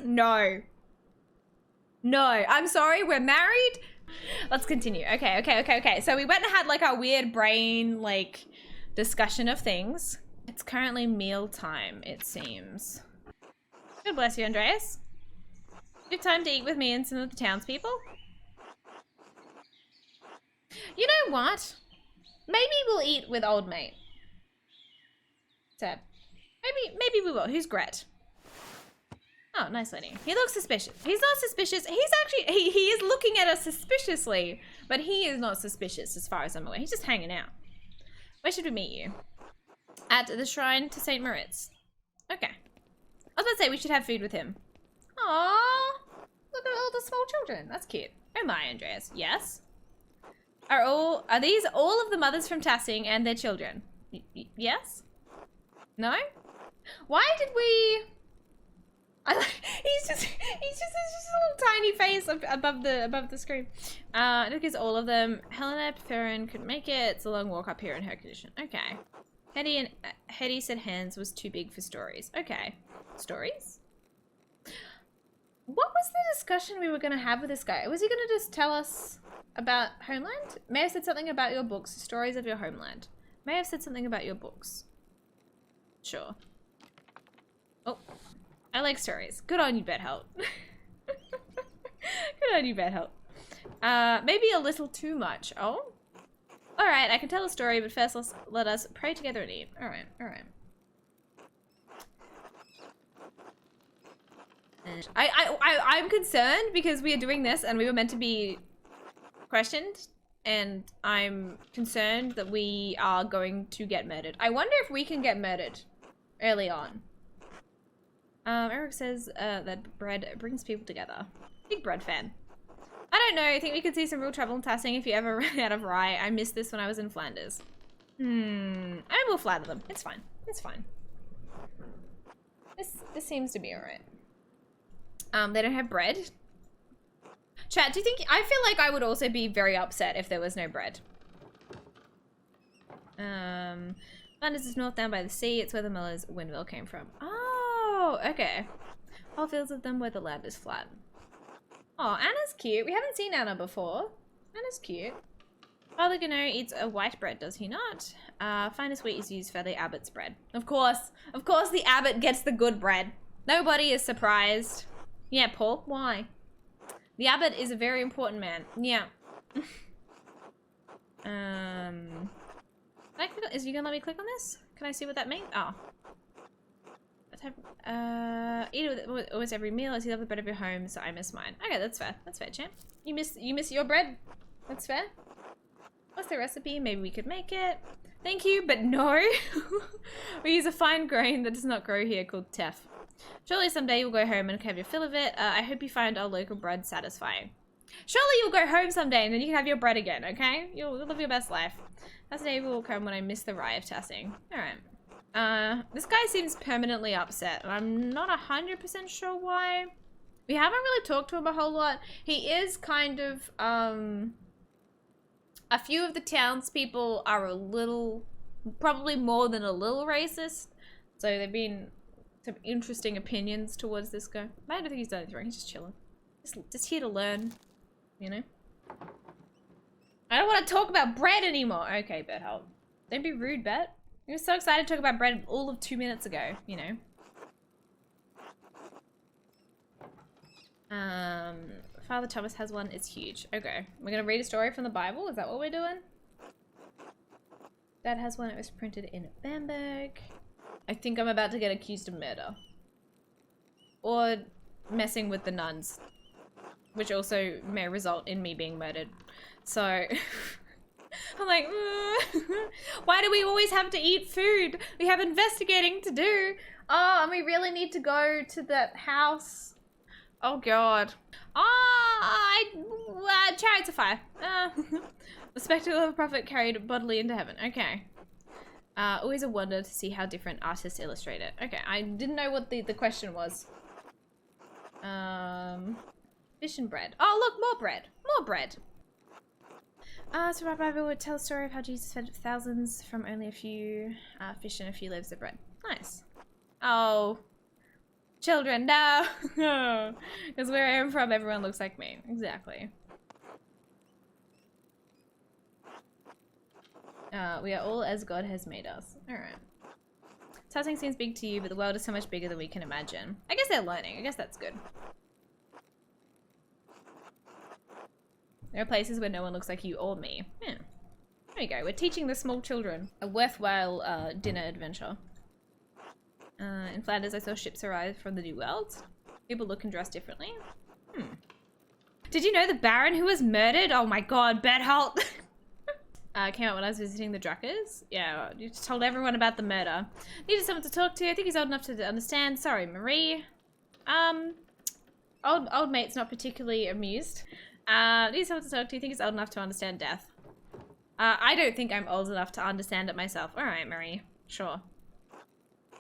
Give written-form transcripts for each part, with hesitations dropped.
No. No, I'm sorry, we're married. Let's continue. Okay. So we went and had like our weird brain like discussion of things. It's currently meal time, it seems. God bless you, Andreas. Do you have time to eat with me and some of the townspeople? You know what? Maybe we'll eat with old mate. Seb. Maybe we will. Who's Gret? Oh, nice lady. He looks suspicious. He's not suspicious. He's actually, he is looking at us suspiciously, but he is not suspicious as far as I'm aware. He's just hanging out. Where should we meet you? At the shrine to St. Moritz. Okay. I was about to say we should have food with him. Aww. Look at all the small children. That's cute. Oh my, Andreas. Yes? Are these all of the mothers from Tassing and their children? Yes? No? Why did we... he's just a little tiny face above the screen. Look, it's all of them. Helena Perrin couldn't make it. It's a long walk up here in her condition. Okay. Hetty said hands was too big for stories. Okay. Stories? What was the discussion we were going to have with this guy? Was he going to just tell us about Homeland? May have said something about your books. Stories of your homeland. May have said something about your books. Sure. Oh. I like stories. Good on you, Bethelp. Good on you, Bethelp. Maybe a little too much. Oh? Alright, I can tell a story, but first let us pray together and eat. Alright. I'm concerned because we are doing this and we were meant to be questioned, and I'm concerned that we are going to get murdered. I wonder if we can get murdered early on. Eric says that bread brings people together. Big bread fan. I don't know. I think we could see some real trouble in Tassing if you ever ran out of rye. I missed this when I was in Flanders. I will flatter them. It's fine. It's fine. This seems to be alright. They don't have bread. Chat, do you think... I feel like I would also be very upset if there was no bread. Flanders is north down by the sea. It's where the Miller's windmill came from. Oh, okay. Whole fields of them where the land is flat. Oh, Anna's cute. We haven't seen Anna before. Anna's cute. Father Gano eats a white bread, does he not? Finest wheat is used for the abbot's bread. Of course the abbot gets the good bread. Nobody is surprised. Yeah, Paul, why? The abbot is a very important man. Yeah. Is you gonna let me click on this? Can I see what that means? Oh. Eat it with almost every meal. As you love the bread of your home, so I miss mine. Okay, that's fair. That's fair, champ. You miss your bread? That's fair. What's the recipe? Maybe we could make it. Thank you, but no. We use a fine grain that does not grow here called teff. Surely someday you'll go home and have your fill of it. I hope you find our local bread satisfying. Surely you'll go home someday and then you can have your bread again, okay? You'll live your best life. That day will come when I miss the rye of Tassing. Alright. This guy seems permanently upset, and I'm not 100% sure why. We haven't really talked to him a whole lot. He is kind of, a few of the townspeople are a little, probably more than a little racist. So there've been some interesting opinions towards this guy. I don't think he's done anything wrong. He's just chilling. Just here to learn, you know? I don't want to talk about bread anymore. Okay, Bethelp. Don't be rude, Bet. You were so excited to talk about bread all of 2 minutes ago, you know. Father Thomas has one. It's huge. Okay. We're gonna read a story from the Bible. Is that what we're doing? Dad has one. It was printed in Bamberg. I think I'm about to get accused of murder. Or messing with the nuns. Which also may result in me being murdered. So... I'm like, why do we always have to eat food? We have investigating to do. Oh, and we really need to go to that house. Oh God. Chariots of fire. The spectacle of a prophet carried bodily into heaven. Okay. Always a wonder to see how different artists illustrate it. Okay, I didn't know what the question was. Fish and bread. Oh, look, more bread. More bread. So my Bible would tell a story of how Jesus fed thousands from only a few fish and a few loaves of bread. Nice. Oh. Children, no! Because where I am from, everyone looks like me. Exactly. We are all as God has made us. Alright. Something seems big to you, but the world is so much bigger than we can imagine. I guess they're learning. I guess that's good. There are places where no one looks like you or me. Yeah. There you go. We're teaching the small children a worthwhile dinner adventure. In Flanders, I saw ships arrive from the New World. People look and dress differently. Did you know the Baron who was murdered? Oh my god, Berthold! Came out when I was visiting the Druckers. Yeah, you just told everyone about the murder. Needed someone to talk to. I think he's old enough to understand. Sorry, Marie. Old mate's not particularly amused. Needed someone to talk to. I think he's old enough to understand death. I don't think I'm old enough to understand it myself. Alright, Marie. Sure.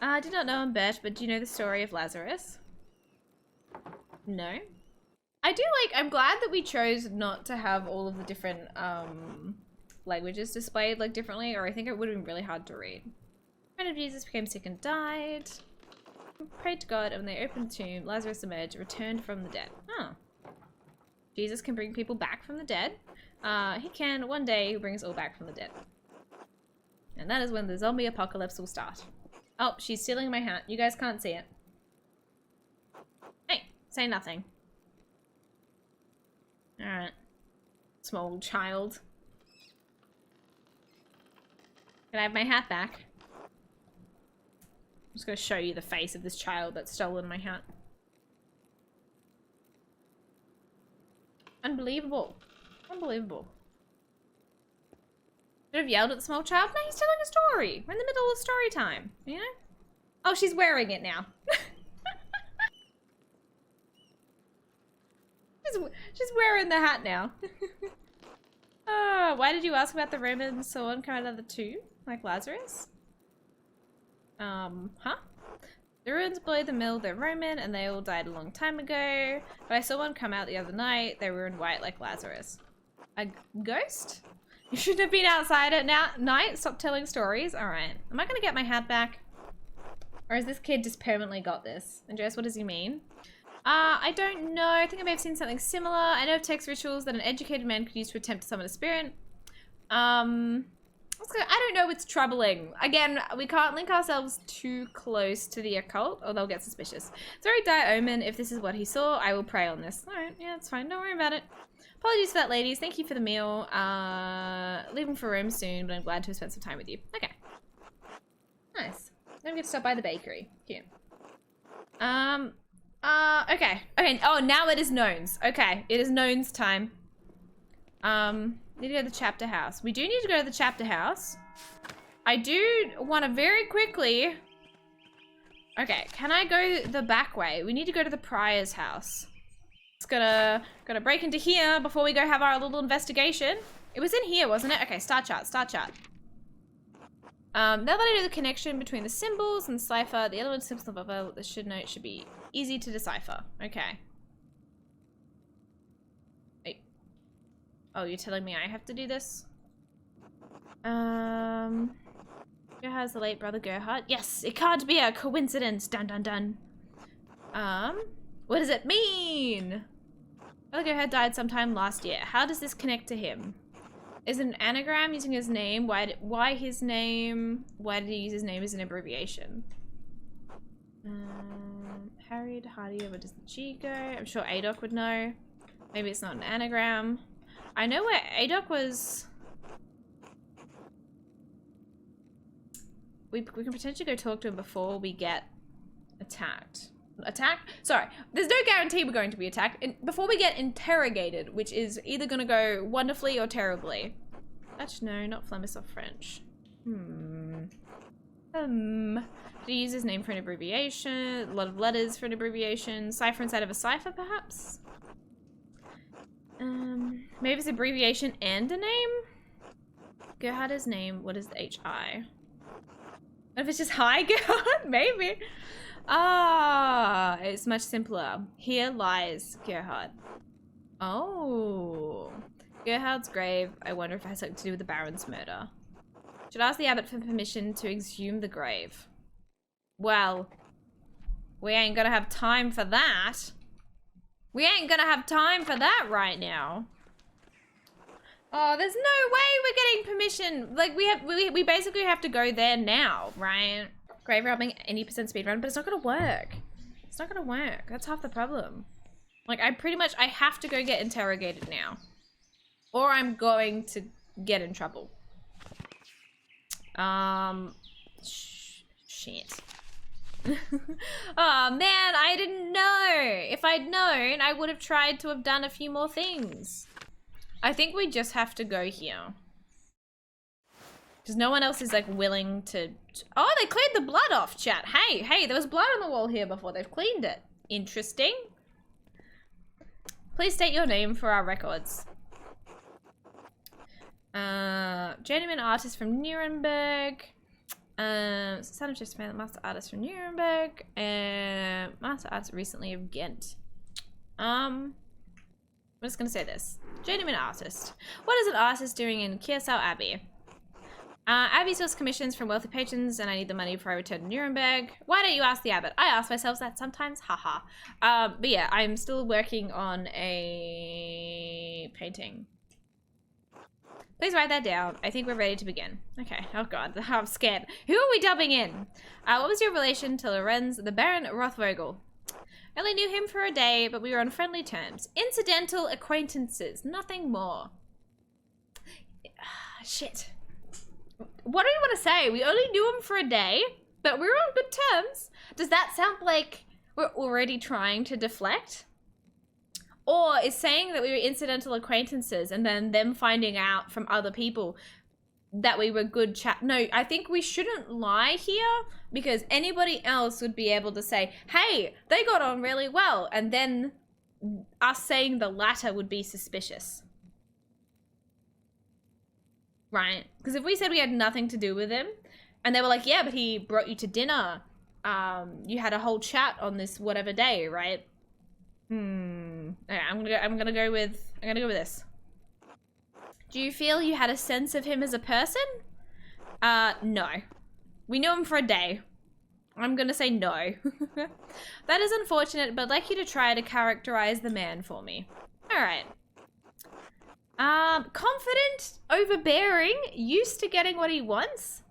I did not know him, Bert, but do you know the story of Lazarus? No. I do I'm glad that we chose not to have all of the different, languages displayed, differently, or I think it would have been really hard to read. Friend of Jesus became sick and died. Prayed to God, and when they opened the tomb, Lazarus emerged, returned from the dead. Oh. Jesus can bring people back from the dead. He can, one day, he brings all back from the dead. And that is when the zombie apocalypse will start. Oh, she's stealing my hat. You guys can't see it. Hey, say nothing. Alright. Small child. Can I have my hat back? I'm just gonna show you the face of this child that's stolen my hat. Unbelievable. Unbelievable. Should have yelled at the small child. No, he's telling a story. We're in the middle of story time, you know? Oh, she's wearing it now. she's wearing the hat now. Why did you ask about the Roman sword coming out of the tomb? Like Lazarus? Huh? The ruins below the mill, they're Roman, and they all died a long time ago. But I saw one come out the other night. They were in white like Lazarus. A ghost? You shouldn't have been outside at night. Stop telling stories. Alright. Am I gonna get my hat back? Or has this kid just permanently got this? Andreas, what does he mean? I don't know. I think I may have seen something similar. I know of text rituals that an educated man could use to attempt to summon a spirit. I don't know, it's troubling. Again, we can't link ourselves too close to the occult or they'll get suspicious. It's very dire omen. If this is what he saw, I will pray on this. Alright, yeah, it's fine. Don't worry about it. Apologies for that, ladies. Thank you for the meal. Leaving for Rome soon, but I'm glad to have spent some time with you. Okay. Nice. Then we get to stop by the bakery. Cute. Okay. Okay. Oh, now it is Knowns. Okay. It is Knowns time. Need to go to the chapter house. We do need to go to the chapter house. I do want to very quickly... Okay. Can I go the back way? We need to go to the prior's house. It's gotta break into here before we go have our little investigation. It was in here, wasn't it? Okay, start chart, start chart. Now that I know the connection between the symbols and cipher, the element symbols of the should be easy to decipher. Okay. Wait. Oh, you're telling me I have to do this? Gerhard's the late brother Gerhard. Yes, it can't be a coincidence. Dun dun dun. What does it mean? Brother Gerhard died sometime last year. How does this connect to him? Is it an anagram using his name? Why his name? Why did he use his name as an abbreviation? Harried Hardy, where does the G go? I'm sure Adok would know. Maybe it's not an anagram. I know where Adok was. We can potentially go talk to him before we get attacked. Attacked? Sorry. There's no guarantee we're going to be attacked. Before we get interrogated, which is either going to go wonderfully or terribly. Actually, no, not Flemish or French. Did he use his name for an abbreviation? A lot of letters for an abbreviation. Cipher inside of a cipher, perhaps? Maybe it's abbreviation and a name? Gerhard's name, what is the H-I? What if it's just hi, Gerhard? Maybe. Ah, it's much simpler. Here lies Gerhard. Oh. Gerhard's grave. I wonder if it has something to do with the Baron's murder. Should ask the abbot for permission to exhume the grave. Well, We ain't gonna have time for that. We ain't gonna have time for that right now. Oh, there's no way we're getting permission. Like, we basically have to go there now, right? Grave robbing, 80% speedrun, but it's not gonna work. It's not gonna work. That's half the problem. Like, I have to go get interrogated now. Or I'm going to get in trouble. Shit. Oh man, I didn't know. If I'd known, I would have tried to have done a few more things. I think we just have to go here. Because no one else is like willing to... Oh, they cleared the blood off, chat. Hey, there was blood on the wall here before. They've cleaned it. Interesting. Please state your name for our records. Journeyman artist from Nuremberg. Son of just master artist from Nuremberg. And master artist recently of Ghent. I'm just gonna say this. Journeyman artist. What is an artist doing in Kersau Abbey? Abbey source commissions from wealthy patrons and I need the money before I return to Nuremberg. Why don't you ask the abbot? I ask myself that sometimes, haha. But yeah, I'm still working on a painting. Please write that down. I think we're ready to begin. Okay, oh god, I'm scared. Who are we dubbing in? What was your relation to Lorenz, the Baron Rothvogel? I only knew him for a day, but we were on friendly terms. Incidental acquaintances, nothing more. Shit. What do you want to say? We only knew him for a day, but we were on good terms. Does that sound like we're already trying to deflect? Or is saying that we were incidental acquaintances and then them finding out from other people that we were good chat? No, I think we shouldn't lie here because anybody else would be able to say, hey, they got on really well. And then us saying the latter would be suspicious. Right? Because if we said we had nothing to do with him and they were like, yeah, but he brought you to dinner. You had a whole chat on this whatever day, right? Okay, I'm gonna go with this. Do you feel you had a sense of him as a person? No. We knew him for a day. I'm gonna say no. That is unfortunate, but I'd like you to try to characterize the man for me. Alright. Confident, overbearing, used to getting what he wants.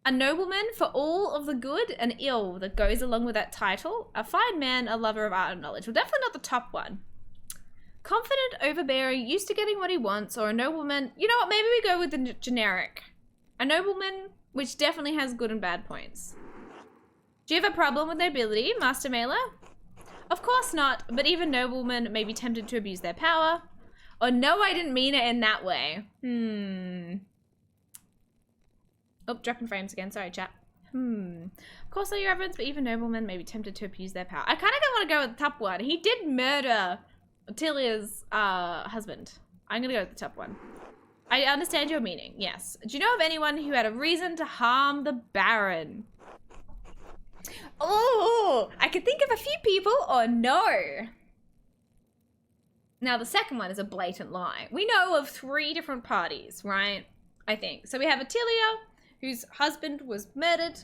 A nobleman for all of the good and ill that goes along with that title. A fine man, a lover of art and knowledge. Well, definitely not the top one. Confident, overbearing, used to getting what he wants, or a nobleman. You know what, maybe we go with the generic. A nobleman, which definitely has good and bad points. Do you have a problem with nobility, Master Mailer? Of course not, but even noblemen may be tempted to abuse their power. Oh, no, I didn't mean it in that way. Oh, dropping frames again. Sorry, chat. Of course, all your reverence, but even noblemen may be tempted to abuse their power. I kind of don't want to go with the top one. He did murder Tilia's husband. I'm going to go with the top one. I understand your meaning, yes. Do you know of anyone who had a reason to harm the Baron? Oh, I could think of a few people or no. Now, the second one is a blatant lie. We know of 3 different parties, right? I think. So we have Attilia, whose husband was murdered.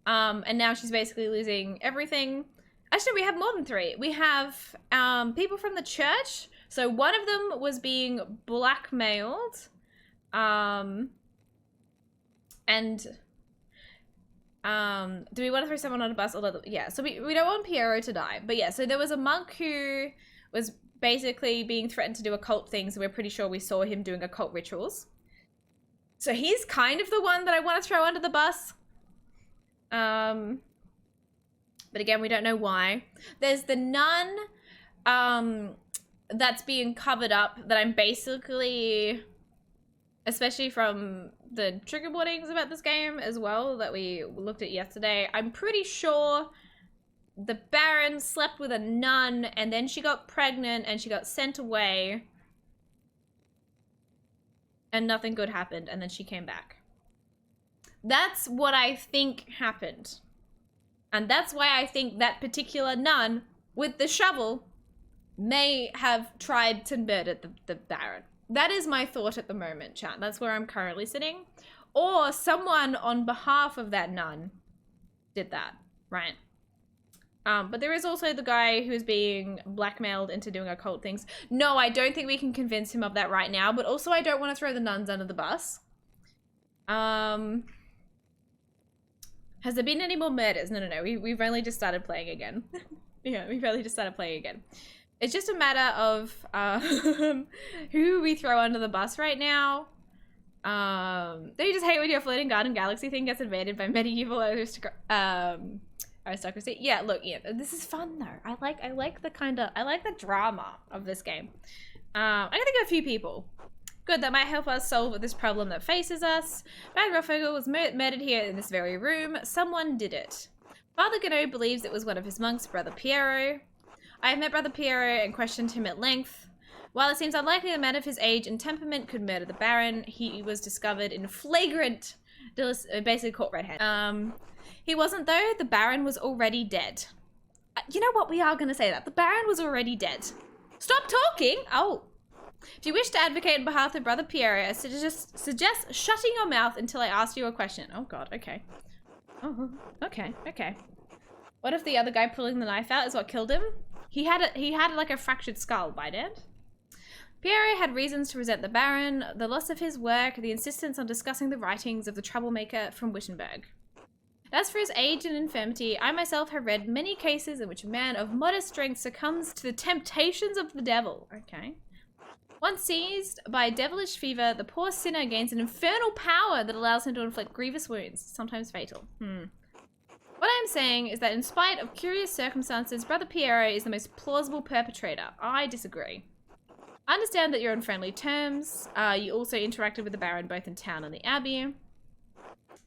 And now she's basically losing everything. Actually, we have more than 3. We have people from the church. So one of them was being blackmailed. Do we want to throw someone on a bus? Yeah, so we don't want Piero to die. But yeah, so there was a monk who was basically being threatened to do occult things. We're pretty sure we saw him doing occult rituals. So he's kind of the one that I want to throw under the bus. But again, we don't know why. There's the nun that's being covered up that I'm basically, especially from the trigger warnings about this game as well that we looked at yesterday, I'm pretty sure the Baron slept with a nun and then she got pregnant and she got sent away and nothing good happened and then she came back. That's what I think happened. And that's why I think that particular nun with the shovel may have tried to murder the Baron. That is my thought at the moment, chat. That's where I'm currently sitting. Or someone on behalf of that nun did that, right? But there is also the guy who's being blackmailed into doing occult things. No, I don't think we can convince him of that right now, but also I don't want to throw the nuns under the bus. Has there been any more murders? No. We've only just started playing again. Yeah, we've only just started playing again. It's just a matter of who we throw under the bus right now. Don't you just hate when your floating garden galaxy thing gets invaded by medieval aristocracy? Yeah, look, yeah, this is fun though. I like the drama of this game. I can think of a few people. Good, that might help us solve this problem that faces us. Bad Rothvogel was murdered here in this very room. Someone did it. Father Gano believes it was one of his monks, Brother Piero. I have met Brother Piero and questioned him at length. While it seems unlikely a man of his age and temperament could murder the Baron, he was discovered in flagrant, basically caught red-handed. He wasn't though. The Baron was already dead. You know what? We are going to say that. The Baron was already dead. Stop talking! Oh. If you wish to advocate on behalf of Brother Piero, I suggest shutting your mouth until I ask you a question. Oh god, okay. Oh, okay. What if the other guy pulling the knife out is what killed him? He had like a fractured skull, by dead. Piero had reasons to resent the Baron, the loss of his work, the insistence on discussing the writings of the troublemaker from Wittenberg. As for his age and infirmity, I myself have read many cases in which a man of modest strength succumbs to the temptations of the devil. Okay. Once seized by devilish fever, the poor sinner gains an infernal power that allows him to inflict grievous wounds, sometimes fatal. What I'm saying is that in spite of curious circumstances, Brother Piero is the most plausible perpetrator. I disagree. I understand that you're on friendly terms. You also interacted with the Baron both in town and the Abbey.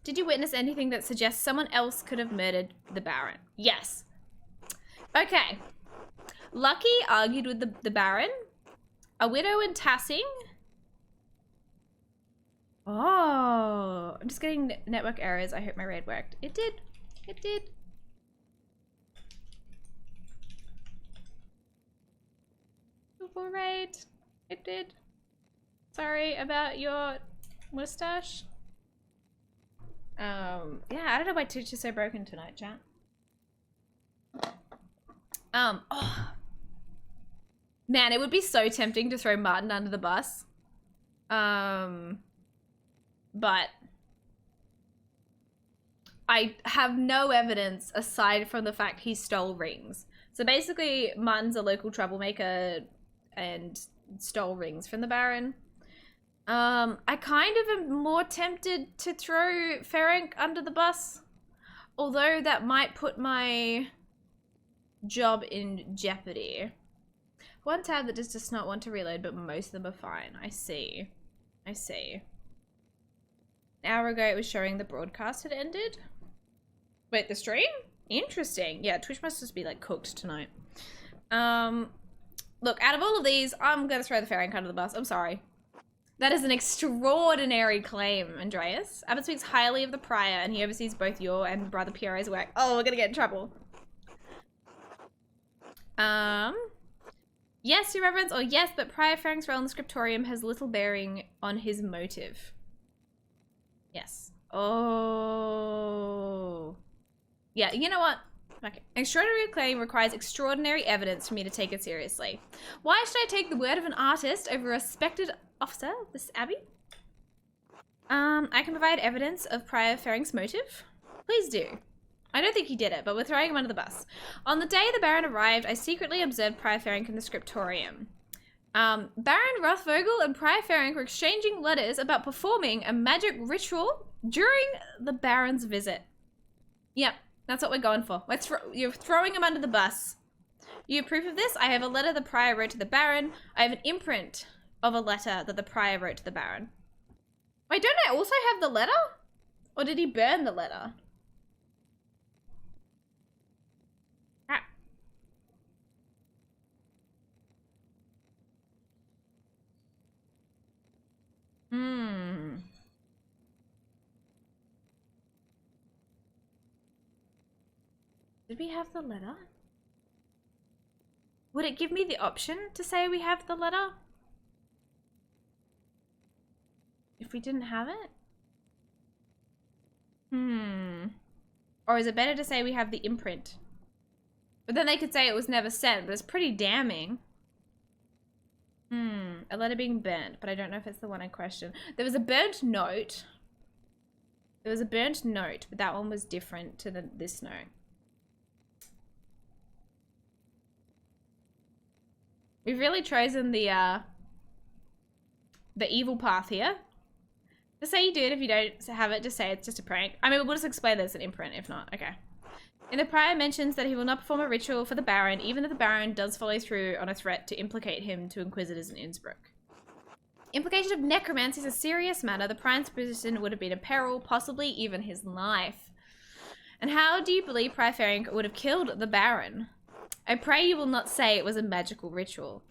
Did you witness anything that suggests someone else could have murdered the Baron? Yes. Okay. Lucky argued with the Baron. A widow in Tassing. Oh, I'm just getting network errors. I hope my raid worked. It did. It did. Google raid. It did. Sorry about your mustache. Yeah, I don't know why Twitch is so broken tonight, chat. Oh. Man, it would be so tempting to throw Martin under the bus. But I have no evidence aside from the fact he stole rings. So basically, Martin's a local troublemaker and stole rings from the Baron. I kind of am more tempted to throw Ferenc under the bus. Although that might put my job in jeopardy. One tab that does not want to reload, but most of them are fine. I see. I see. An hour ago, it was showing the broadcast had ended. Wait, the stream? Interesting. Yeah, Twitch must just be like cooked tonight. Look, out of all of these, I'm gonna throw the Ferenc under the bus. I'm sorry. That is an extraordinary claim, Andreas. Abbott speaks highly of the prior, and he oversees both your and Brother Piero's work. Oh, we're gonna get in trouble. Yes, Your Reverence, or yes, but Prior Ferenc's role in the scriptorium has little bearing on his motive. Yes. Oh. Yeah, you know what? Okay. Extraordinary claim requires extraordinary evidence for me to take it seriously. Why should I take the word of an artist over a respected officer of this abbey? I can provide evidence of Prior Ferenc's motive. Please do. I don't think he did it, but we're throwing him under the bus. On the day the Baron arrived, I secretly observed Prior Ferenc in the scriptorium. Baron Rothvogel and Prior Ferenc were exchanging letters about performing a magic ritual during the Baron's visit. Yep, that's what we're going for. You're throwing him under the bus. You have proof of this? I have a letter the Prior wrote to the Baron. I have an imprint of a letter that the Prior wrote to the Baron. Wait, don't I also have the letter? Or did he burn the letter? Did we have the letter? Would it give me the option to say we have the letter? If we didn't have it? Or is it better to say we have the imprint? But then they could say it was never sent, but it's pretty damning. A letter being burnt, but I don't know if it's the one in question. There was a burnt note. There was a burnt note, but that one was different to this note. We've really chosen the evil path here. Just say you do it. If you don't have it, just say it's just a prank. I mean, we'll just explain this in imprint if not. Okay. In the prior mentions that he will not perform a ritual for the Baron, even if the Baron does follow through on a threat to implicate him to Inquisitors in Innsbruck. Implication of necromancy is a serious matter. The Prior's position would have been in peril, possibly even his life. And how do you believe Prior Ferenc would have killed the Baron? I pray you will not say it was a magical ritual.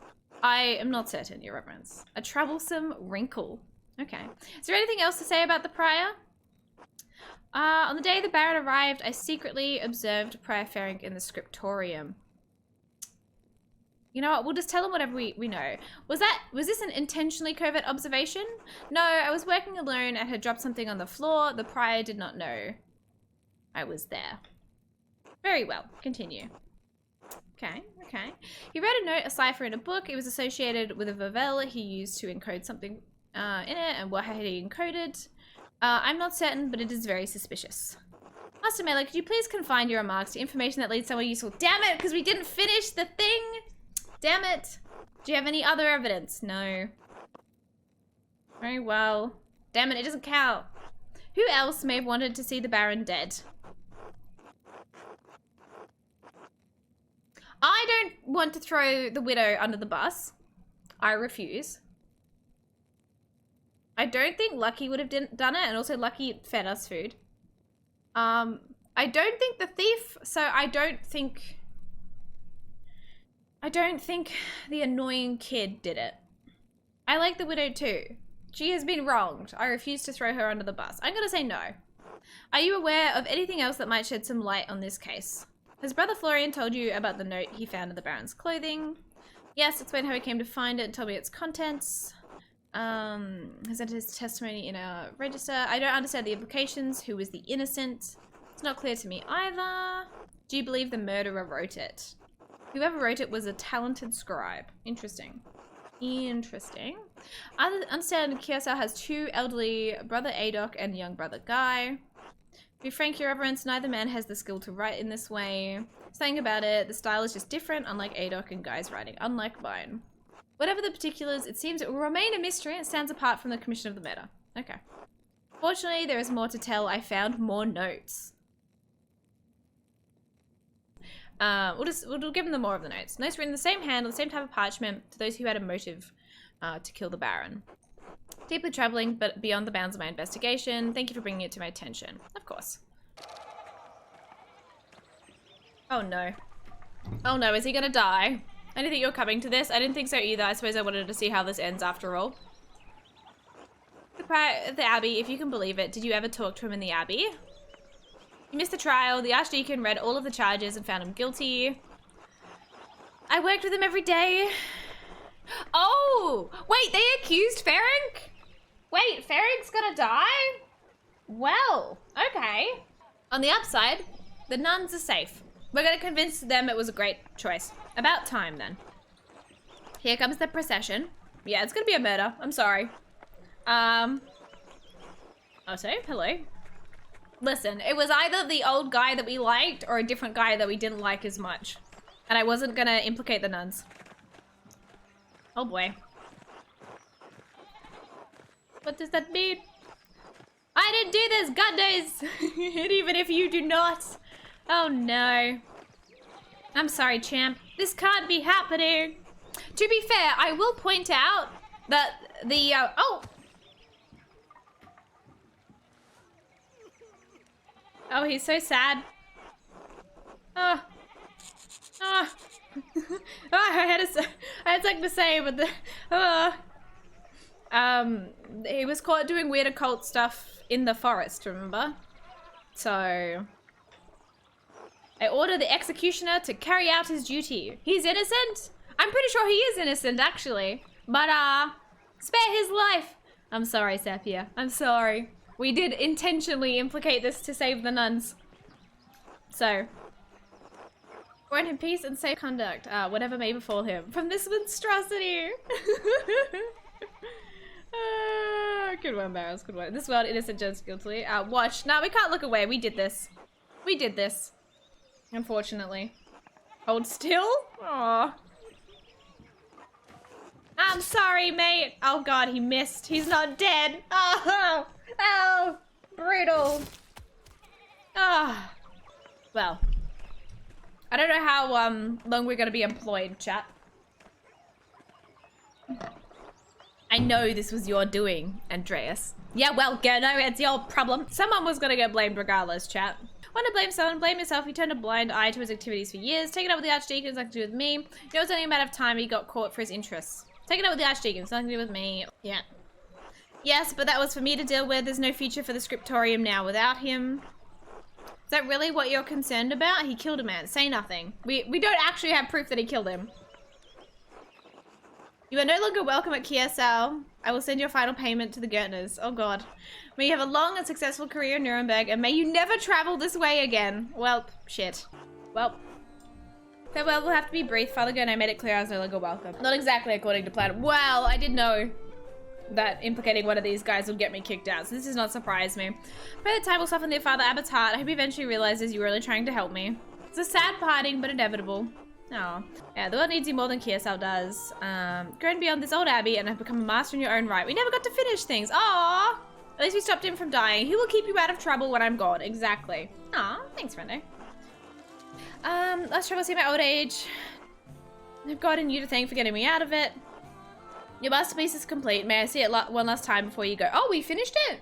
I am not certain, Your Reverence. A troublesome wrinkle. Okay. Is there anything else to say about the Prior? On the day the Baron arrived, I secretly observed Prior Ferenc in the scriptorium. You know what? We'll just tell him whatever we know. Was this an intentionally covert observation? No, I was working alone and had dropped something on the floor. The Prior did not know I was there. Very well. Continue. Okay, okay. He read a note, a cipher in a book. It was associated with a Vavel he used to encode something in it, and what had he encoded? I'm not certain, but it is very suspicious. Master Mela, could you please confine your remarks to information that leads somewhere useful? Damn it, because we didn't finish the thing! Damn it! Do you have any other evidence? No. Very well. Damn it doesn't count. Who else may have wanted to see the Baron dead? I don't want to throw the widow under the bus. I refuse. I don't think Lucky would have done it, and also Lucky fed us food. I don't think the thief, so I don't think the annoying kid did it. I like the widow too. She has been wronged. I refuse to throw her under the bus. I'm gonna say no. Are you aware of anything else that might shed some light on this case? Has Brother Florian told you about the note he found in the Baron's clothing? Yes, explain how he came to find it and told me its contents. Has entered his testimony in a register. I don't understand the implications. Who was the innocent? It's not clear to me either. Do you believe the murderer wrote it? Whoever wrote it was a talented scribe. Interesting. Interesting. I understand Kiyosawa has two elderly, Brother Adok and young Brother Guy. To be frank, Your Reverence, neither man has the skill to write in this way. Saying about it, the style is just different, unlike Adok and Guy's writing, unlike mine. Whatever the particulars, it seems it will remain a mystery and stands apart from the commission of the murder. Okay. Fortunately, there is more to tell. I found more notes. We'll give them more of the notes. Notes written in the same hand on the same type of parchment to those who had a motive to kill the Baron. Deeply troubling, but beyond the bounds of my investigation. Thank you for bringing it to my attention. Of course. Oh no. Oh no, is he gonna die? I didn't think you were coming to this. I didn't think so either. I suppose I wanted to see how this ends after all. The Prior of the Abbey, if you can believe it, did you ever talk to him in the Abbey? You missed the trial. The Archdeacon read all of the charges and found him guilty. I worked with him every day. Oh! Wait, they accused Ferenc? Wait, Ferenc's gonna die? Well, okay. On the upside, the nuns are safe. We're gonna convince them it was a great choice. About time, then. Here comes the procession. Yeah, it's gonna be a murder. I'm sorry. Oh, so, hello. Listen, it was either the old guy that we liked or a different guy that we didn't like as much. And I wasn't gonna implicate the nuns. Oh boy. What does that mean? I didn't do this, God knows! And even if you do not. Oh no. I'm sorry, champ. This can't be happening. To be fair, I will point out that the, oh! Oh, he's so sad. Oh. Oh. Oh, I had something to say, but the, he was caught doing weird occult stuff in the forest, remember? So, I order the executioner to carry out his duty. He's innocent? I'm pretty sure he is innocent, actually. But, spare his life. I'm sorry, Sapphire. I'm sorry. We did intentionally implicate this to save the nuns. So, Grant him peace and safe conduct, whatever may befall him. From this monstrosity. Good one, Barrows, good one. This world, innocent just guilty. Watch. No, we can't look away. We did this. We did this. Unfortunately. Hold still? Aww. I'm sorry, mate. Oh god, he missed. He's not dead. Oh, oh, brutal. Ah. Oh. Well. I don't know how long we're gonna be employed, chat. I know this was your doing, Andreas. Yeah, well, no, it's your problem. Someone was gonna get blamed regardless, chat. Want to blame someone? Blame yourself. You turned a blind eye to his activities for years. Take it up with the Archdeacon. It's nothing to do with me. You know, it's only a matter of time he got caught for his interests. Take it up with the Archdeacon. It's nothing to do with me. Yeah. Yes, but that was for me to deal with. There's no future for the scriptorium now without him. Is that really what you're concerned about? He killed a man. Say nothing. We don't actually have proof that he killed him. You are no longer welcome at Kiesau. I will send your final payment to the Gertners. Oh god. May you have a long and successful career in Nuremberg, and may you never travel this way again. Well, shit. Well. Farewell will have to be brief. Father Gertner made it clear I was no longer welcome. Not exactly according to plan. Well, I did know that implicating one of these guys would get me kicked out, so this does not surprise me. Pray the time will soften the Father Abbott's heart. I hope he eventually realizes you were really trying to help me. It's a sad parting, but inevitable. Oh. Yeah, the world needs you more than Kiesau does. Grown beyond this old abbey and have become a master in your own right. We never got to finish things. Aww. At least we stopped him from dying. He will keep you out of trouble when I'm gone. Exactly. Aw, thanks, friendo. Last trouble see my old age. I've gotten you to thank for getting me out of it. Your masterpiece is complete. May I see it one last time before you go? Oh, we finished it?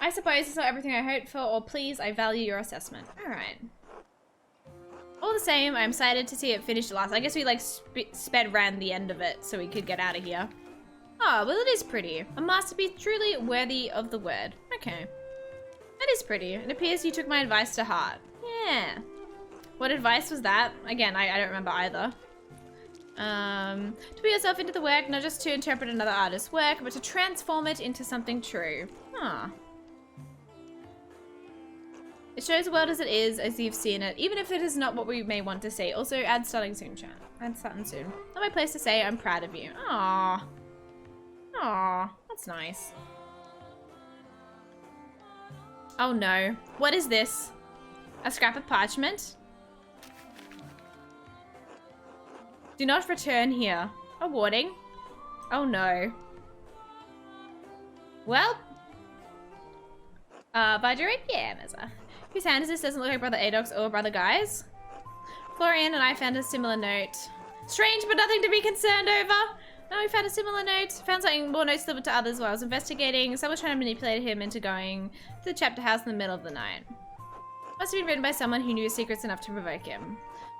I suppose it's not everything I hoped for, or please, I value your assessment. Alright. All the same, I'm excited to see it finished at last. I guess we like sped ran the end of it so we could get out of here. Oh, well it is pretty. A masterpiece truly worthy of the word. Okay. That is pretty. It appears you took my advice to heart. Yeah. What advice was that? Again, I don't remember either. To put yourself into the work, not just to interpret another artist's work, but to transform it into something true. Huh. It shows the world as it is, as you've seen it, even if it is not what we may want to see. Also, add starting soon, chat. Add starting soon. Not my place to say I'm proud of you. Aww. Aww. That's nice. Oh no. What is this? A scrap of parchment? Do not return here. A warning. Oh no. Well. By direct, yeah, Meza. Whose hand is this? Doesn't look like Brother Adolf's or Brother Guy's. Florian and I found a similar note. Strange, but nothing to be concerned over. No, we found a similar note. Found something more notes delivered to others while I was investigating. Someone was trying to manipulate him into going to the chapter house in the middle of the night. Must have been written by someone who knew his secrets enough to provoke him.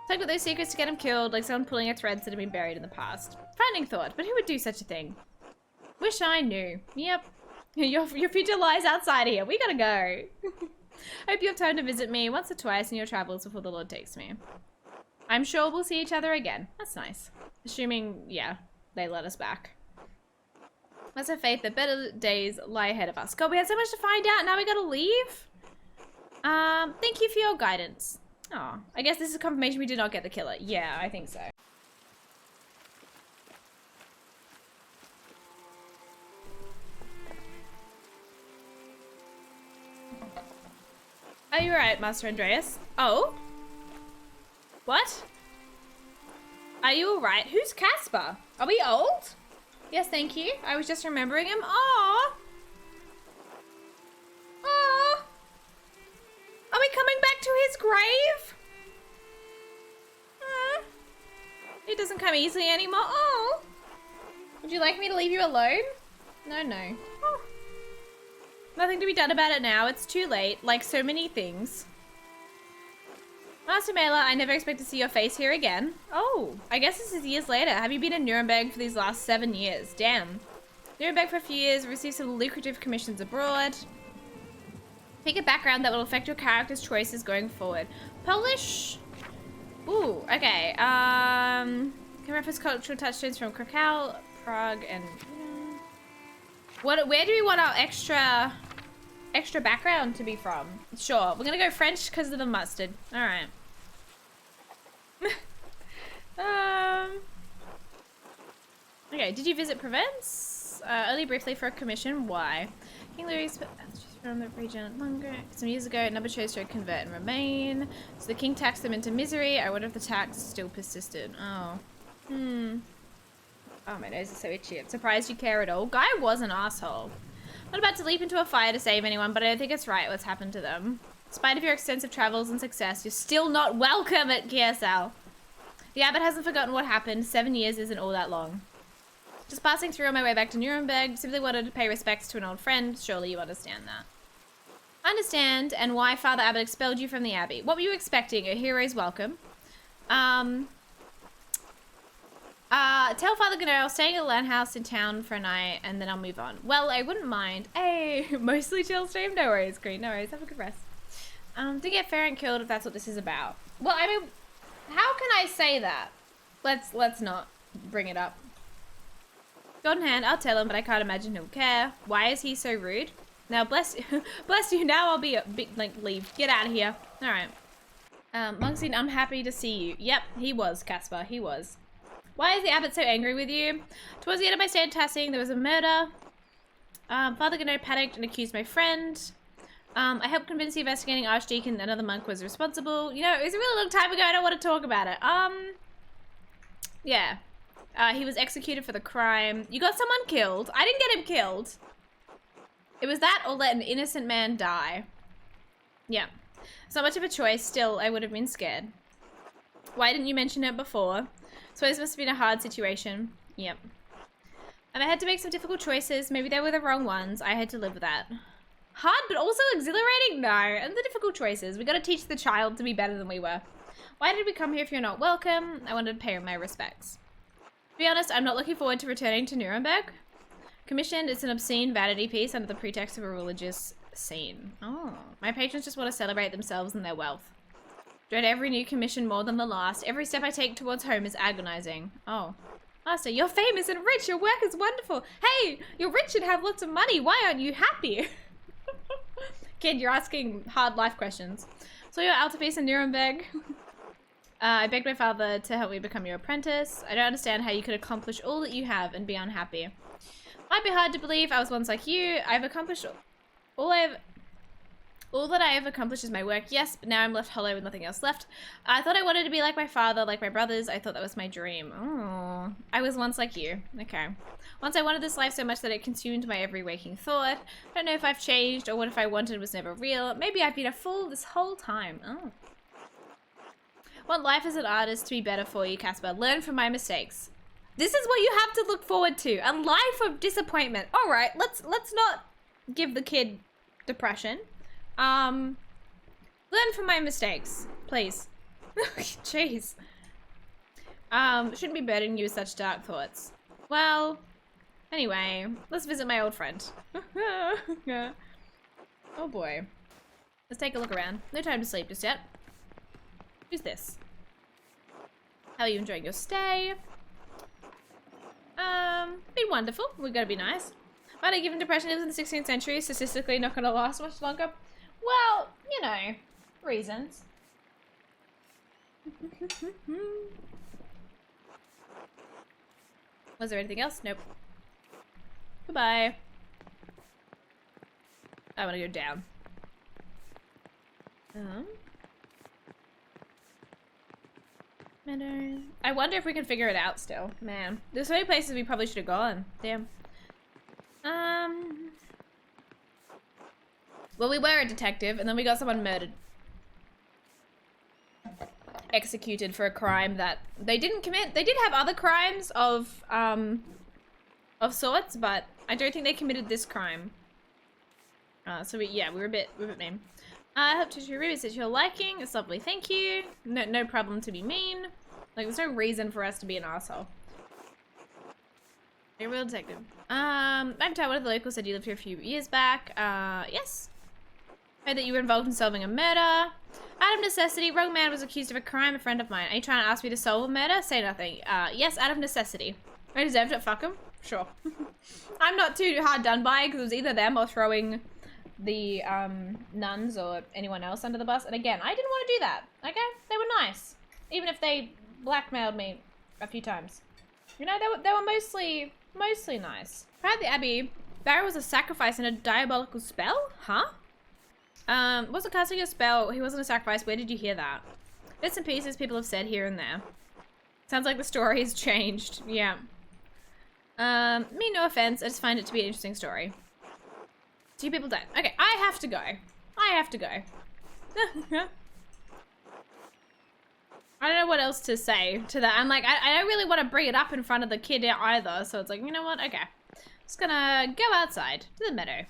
Tugged with those secrets to get him killed, like someone pulling at threads that had been buried in the past. Frightening thought, but who would do such a thing? Wish I knew. Yep. Your future lies outside here. We gotta go. Hope you have time to visit me once or twice in your travels before the Lord takes me. I'm sure we'll see each other again. That's nice. Assuming, yeah, they let us back. Let's have faith that better days lie ahead of us. God, we had so much to find out. Now we gotta leave? Thank you for your guidance. Oh, I guess this is confirmation we did not get the killer. Yeah, I think so. Are you alright, Master Andreas? Oh? What? Are you alright? Who's Casper? Are we old? Yes, thank you. I was just remembering him. Aww. Aww. Are we coming back to his grave? It doesn't come easily anymore. Oh. Would you like me to leave you alone? No, no. Oh. Nothing to be done about it now. It's too late, like so many things. Master Mela, I never expect to see your face here again. Oh, I guess this is years later. Have you been in Nuremberg for these last 7 years? Damn. Nuremberg for a few years, received some lucrative commissions abroad. Pick a background that will affect your character's choices going forward. Polish? Ooh, okay. Can reference cultural touchstones from Krakow, Prague, and... Where do we want our extra background to be from? Sure, we're gonna go French because of the mustard. All right. Okay, did you visit Provence? Only briefly for a commission. Why? King Louis from the region longer. Some years ago, number chose to convert and remain. So the king taxed them into misery. I wonder if the tax still persisted. Oh. Oh, my nose is so itchy. I'm surprised you care at all. Guy was an asshole. Not about to leap into a fire to save anyone, but I don't think it's right what's happened to them. In spite of your extensive travels and success, you're still not welcome at KSL. The abbot hasn't forgotten what happened. 7 years isn't all that long. Just passing through on my way back to Nuremberg. Simply wanted to pay respects to an old friend. Surely you understand that. I understand, and why Father Abbot expelled you from the abbey. What were you expecting? A hero's welcome. Tell Father Gano I'll stay at a land house in town for a night, and then I'll move on. Well, I wouldn't mind. Hey, mostly chill stream. No worries, Green. No worries. Have a good rest. To get Farron killed if that's what this is about. Well, I mean, how can I say that? Let's not bring it up. God in hand, I'll tell him, but I can't imagine he'll care. Why is he so rude? Now, bless you. Bless you. Now I'll be leave. Get out of here. All right. Monksy, I'm happy to see you. Yep, he was, Caspar. He was. Why is the abbot so angry with you? Towards the end of my stay in Tassing, there was a murder. Father Gano panicked and accused my friend. I helped convince the investigating archdeacon that another monk was responsible. You know, it was a really long time ago. I don't want to talk about it. Yeah. He was executed for the crime. You got someone killed. I didn't get him killed. It was that or let an innocent man die. Yeah. It's not much of a choice. Still, I would have been scared. Why didn't you mention it before? Suppose it must have been a hard situation. Yep. And I had to make some difficult choices. Maybe they were the wrong ones. I had to live with that. Hard, but also exhilarating? No. And the difficult choices. We got to teach the child to be better than we were. Why did we come here if you're not welcome? I wanted to pay my respects. To be honest, I'm not looking forward to returning to Nuremberg. Commissioned, it's an obscene vanity piece under the pretext of a religious scene. Oh. My patrons just want to celebrate themselves and their wealth. Dread every new commission more than the last. Every step I take towards home is agonizing. Oh. Master, you're famous and rich. Your work is wonderful. Hey, you're rich and have lots of money. Why aren't you happy? Kid, you're asking hard life questions. So your altarpiece in Nuremberg. I begged my father to help me become your apprentice. I don't understand how you could accomplish all that you have and be unhappy. Might be hard to believe I was once like you. I've accomplished all that I have accomplished is my work, yes, but now I'm left hollow with nothing else left. I thought I wanted to be like my father, like my brothers. I thought that was my dream. Oh, I was once like you. Okay. Once I wanted this life so much that it consumed my every waking thought. I don't know if I've changed or what if I wanted was never real. Maybe I've been a fool this whole time. Oh. Want life as an artist to be better for you, Caspar. Learn from my mistakes. This is what you have to look forward to. A life of disappointment. All right, let's not give the kid depression. Learn from my mistakes, please. Jeez. Shouldn't be burdening you with such dark thoughts. Well, anyway, let's visit my old friend. Oh boy. Let's take a look around. No time to sleep just yet. Who's this? How are you enjoying your stay? Been wonderful. We gotta be nice. Might have given depression in the 16th century, statistically not gonna last much longer. Well, you know, reasons. Was there anything else? Nope. Goodbye. I want to go down. Meadow. I wonder if we can figure it out still. Man, there's so many places we probably should have gone. Damn. Well, we were a detective, and then we got someone murdered. Executed for a crime that they didn't commit. They did have other crimes of sorts, but I don't think they committed this crime. So we were a bit mean. I hope to reviews that you're liking. It's lovely, thank you. No problem to be mean. Like, there's no reason for us to be an asshole. You're a real detective. I'm Ty, one of the locals said you lived here a few years back. Yes. Heard that you were involved in solving a murder. Out of necessity, wrong man was accused of a crime, a friend of mine. Are you trying to ask me to solve a murder? Say nothing. Yes, out of necessity. I deserved it, fuck him. Sure. I'm not too hard done by because it was either them or throwing the nuns or anyone else under the bus. And again, I didn't want to do that. Okay? They were nice. Even if they blackmailed me a few times. You know, they were mostly nice. Prior to the Abbey, Barry was a sacrifice in a diabolical spell? Huh? Wasn't casting a spell, he wasn't a sacrifice. Where did you hear that? Bits and pieces people have said here and there. Sounds like the story has changed. Yeah. Me, no offense. I just find it to be an interesting story. 2 people died. Okay, I have to go. I have to go. I don't know what else to say to that. I'm like, I don't really want to bring it up in front of the kid either. So it's like, you know what? Okay. Just gonna go outside to the meadow.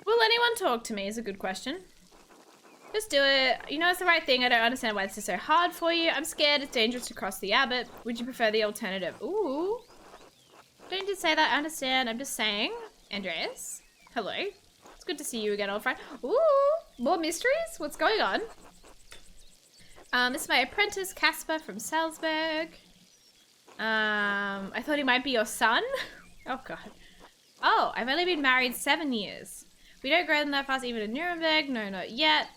Will anyone talk to me is a good question. Just do it. You know it's the right thing. I don't understand why this is so hard for you. I'm scared it's dangerous to cross the Abbot. Would you prefer the alternative? Ooh. Don't need to say that. I understand. I'm just saying. Andreas. Hello. It's good to see you again, old friend. Ooh. More mysteries? What's going on? This is my apprentice, Casper from Salzburg. I thought he might be your son. Oh, God. Oh, I've only been married 7 years. We don't grow them that fast even in Nuremberg. No, not yet.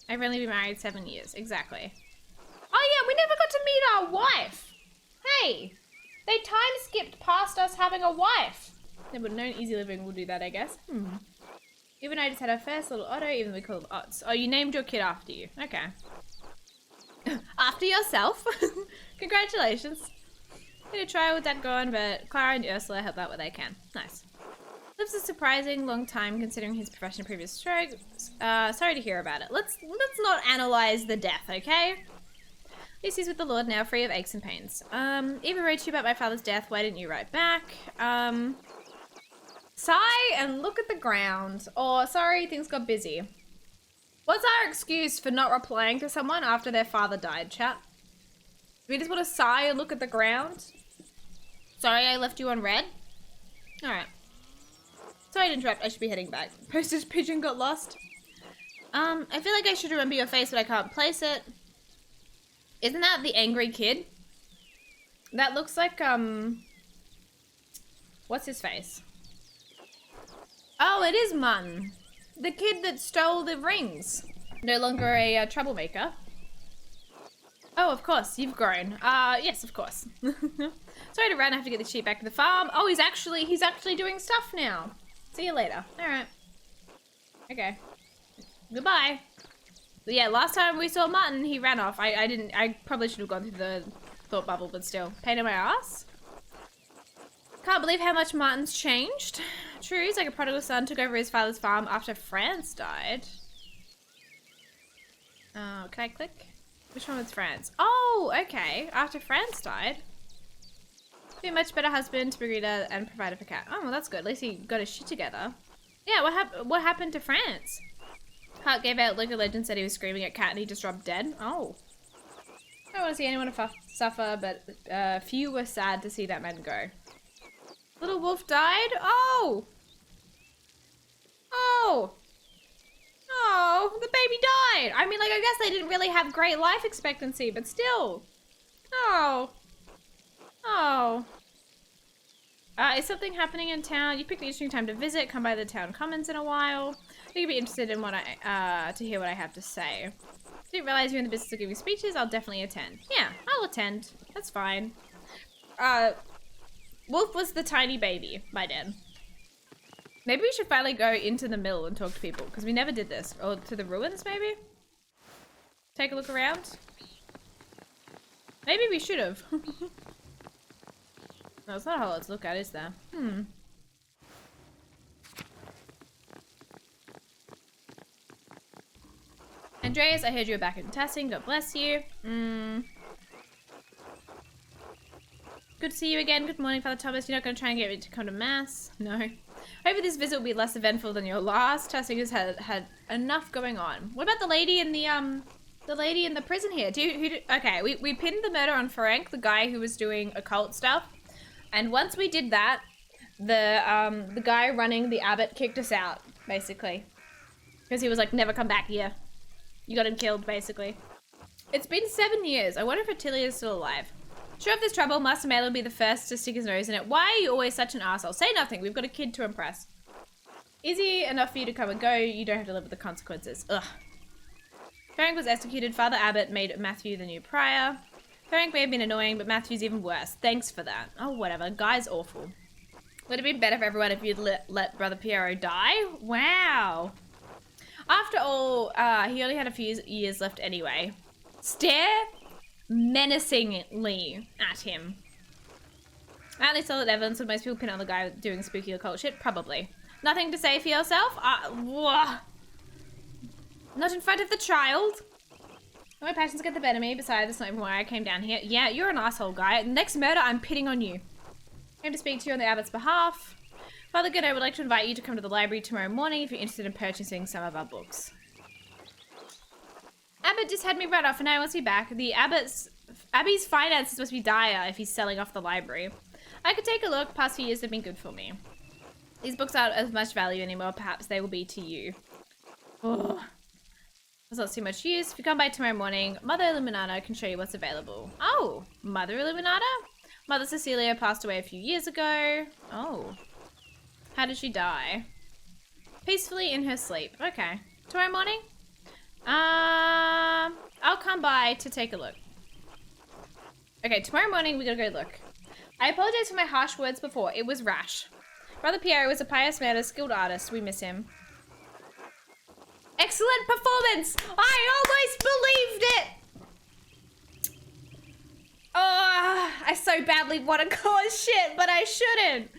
I've only been married 7 years. Exactly. Oh, yeah, we never got to meet our wife. Hey, they time skipped past us having a wife. Yeah, but no easy living will do that, I guess. Even I just had our first little Otto, even though we call them Otts. Oh, you named your kid after you. Okay. After yourself. Congratulations. I'm gonna try with that going, but Clara and Ursula help out where they can. Nice. Lives a surprising long time considering his profession and previous strokes. Sorry to hear about it. Let's not analyze the death, okay? At least he's with the Lord now, free of aches and pains. Eva wrote to you about my father's death. Why didn't you write back? Sigh and look at the ground. Or, sorry, things got busy. What's our excuse for not replying to someone after their father died, chat? We just want to sigh and look at the ground? Sorry I left you on red? Alright. Sorry to interrupt, I should be heading back. Postage pigeon got lost. I feel like I should remember your face, but I can't place it. Isn't that the angry kid? That looks like, what's his face? Oh, it is Mun. The kid that stole the rings. No longer a troublemaker. Oh, of course, you've grown. Yes, of course. Sorry to run, I have to get the sheep back to the farm. Oh, he's actually doing stuff now. See you later. Alright. Okay. Goodbye. But yeah, last time we saw Martin, he ran off. I probably should have gone through the thought bubble, but still. Pain in my ass. Can't believe how much Martin's changed. True, he's like a prodigal son, took over his father's farm after France died. Oh, can I click? Which one was France? Oh, okay. After France died. Be a much better husband, breeder, and provider for Cat. Oh, well, that's good. At least he got his shit together. Yeah, what happened to France? Hart gave out local legend, said he was screaming at Cat and he just dropped dead. Oh. I don't want to see anyone suffer, but few were sad to see that man go. Little wolf died? Oh! Oh! Oh, the baby died! I mean, like, I guess they didn't really have great life expectancy, but still. Oh. Oh. Is something happening in town? You picked an interesting time to visit. Come by the town commons in a while. I think you'd be interested in what to hear what I have to say. Didn't realize you're in the business of giving speeches. I'll definitely attend. Yeah, I'll attend. That's fine. Wolf was the tiny baby by then. Maybe we should finally go into the mill and talk to people, because we never did this. Or to the ruins, maybe? Take a look around? Maybe we should have. No, it's not a whole lot to look at, is there? Andreas, I heard you were back in Tassing. God bless you. Good to see you again. Good morning, Father Thomas. You're not going to try and get me to come to mass? No. Hopefully this visit will be less eventful than your last. Tassing has had enough going on. What about the lady in the prison here? Okay, we pinned the murder on Ferenc, the guy who was doing occult stuff. And once we did that, the guy running the abbot kicked us out, basically. Because he was like, never come back here. You got him killed, basically. It's been 7 years. I wonder if Attilia is still alive. Sure of this trouble, Master Malin will be the first to stick his nose in it. Why are you always such an arsehole? Say nothing. We've got a kid to impress. Easy enough for you to come and go. You don't have to live with the consequences. Ugh. Fearing was executed. Father Abbott made Matthew the new prior. Fearing may have been annoying, but Matthew's even worse. Thanks for that. Oh, whatever. Guy's awful. Would it be better for everyone if you'd let Brother Piero die? Wow. After all, he only had a few years left anyway. Stare menacingly at him. At least solid evidence. Would most people pin on the guy doing spooky occult shit? Probably. Nothing to say for yourself? Not in front of the child. My passions get the better of me. Besides, that's not even why I came down here. Yeah, you're an asshole, guy. Next murder, I'm pitting on you. I came to speak to you on the Abbott's behalf. Father Good, I would like to invite you to come to the library tomorrow morning if you're interested in purchasing some of our books. Abbott just had me right off and now I want to be back. Abby's finances must be dire if he's selling off the library. I could take a look. Past few years have been good for me. These books aren't as much value anymore. Perhaps they will be to you. Ugh. There's not too much use. If you come by tomorrow morning, Mother Illuminata can show you what's available. Oh, Mother Illuminata? Mother Cecilia passed away a few years ago. Oh. How did she die? Peacefully in her sleep. Okay. Tomorrow morning? I'll come by to take a look. Okay, tomorrow morning we gotta go look. I apologize for my harsh words before. It was rash. Brother Piero was a pious man, a skilled artist. We miss him. Excellent performance! I almost believed it! Oh, I so badly want to cause shit, but I shouldn't.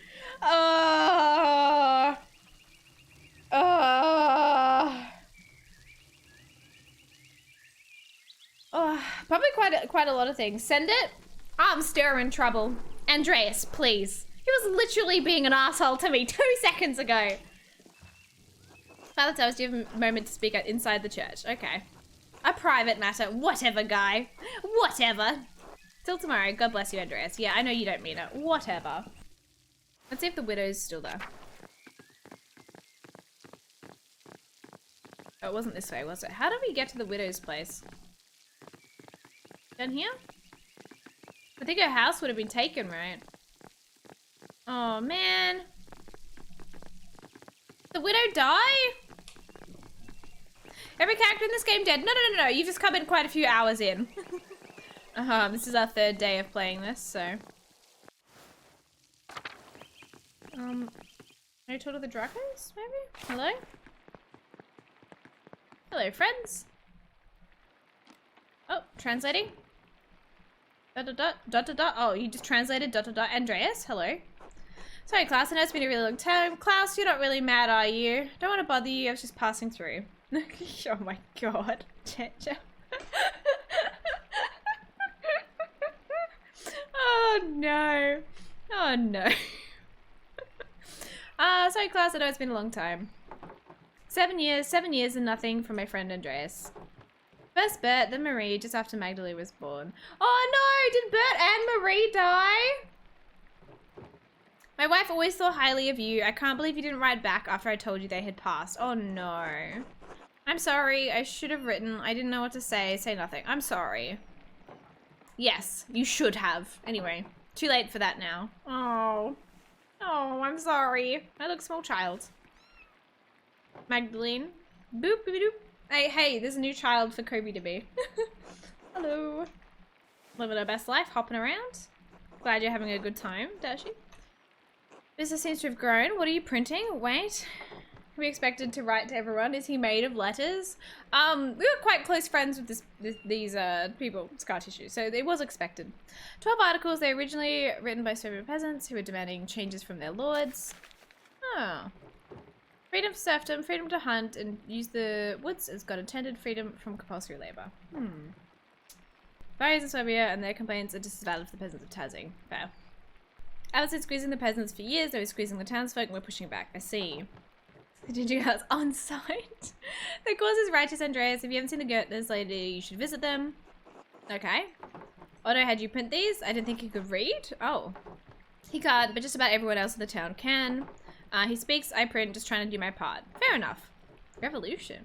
Probably quite a lot of things. Send it. I'm stirring trouble. Andreas, please. He was literally being an asshole to me 2 seconds ago. Father tells you have a moment to speak out inside the church. Okay. A private matter. Whatever, guy. Whatever. Till tomorrow. God bless you, Andreas. Yeah, I know you don't mean it. Whatever. Let's see if the widow's still there. Oh, it wasn't this way, was it? How did we get to the widow's place? Down here? I think her house would have been taken, right? Oh, man. The widow die? Every character in this game dead. No. You've just come in quite a few hours in. This is our 3rd day of playing this, so. Can I talk to the Dracos, maybe? Hello? Hello, friends. Oh, translating. ... Oh, you just translated ... Andreas, hello. Sorry, Klaus, I know it's been a really long time. Klaus, you're not really mad, are you? Don't want to bother you, I was just passing through. Oh my god. Oh no. Oh no. Sorry, Klaus, I know it's been a long time. 7 years and nothing from my friend Andreas. First Bert, then Marie, just after Magdalene was born. Oh no, did Bert and Marie die? My wife always thought highly of you. I can't believe you didn't write back after I told you they had passed. Oh no. I'm sorry, I should have written. I didn't know what to say. Say nothing. I'm sorry. Yes, you should have. Anyway, too late for that now. Oh. Oh, I'm sorry. I look small child. Magdalene. Boop, boop, boop. Hey, there's a new child for Kobe to be. Hello. Living her best life, hopping around. Glad you're having a good time, Dashi. Business seems to have grown. What are you printing? Wait. We expected to write to everyone. Is he made of letters? We were quite close friends with these people, scar tissue, so it was expected. 12 articles. They were originally written by Soviet peasants who were demanding changes from their lords. Oh. Freedom to serfdom, freedom to hunt and use the woods as God intended, freedom from compulsory labor. Barriers in Serbia and their complaints are just as valid for the peasants of Tazing. Fair. Alice is squeezing the peasants for years, they were squeezing the townsfolk and we're pushing back. I see. The ginger house on site. The cause is righteous, Andreas. If you haven't seen the Goethes lady, you should visit them. Okay. Otto had you print these? I didn't think he could read. Oh. He can't, but just about everyone else in the town can. He speaks, I print, just trying to do my part. Fair enough. Revolution.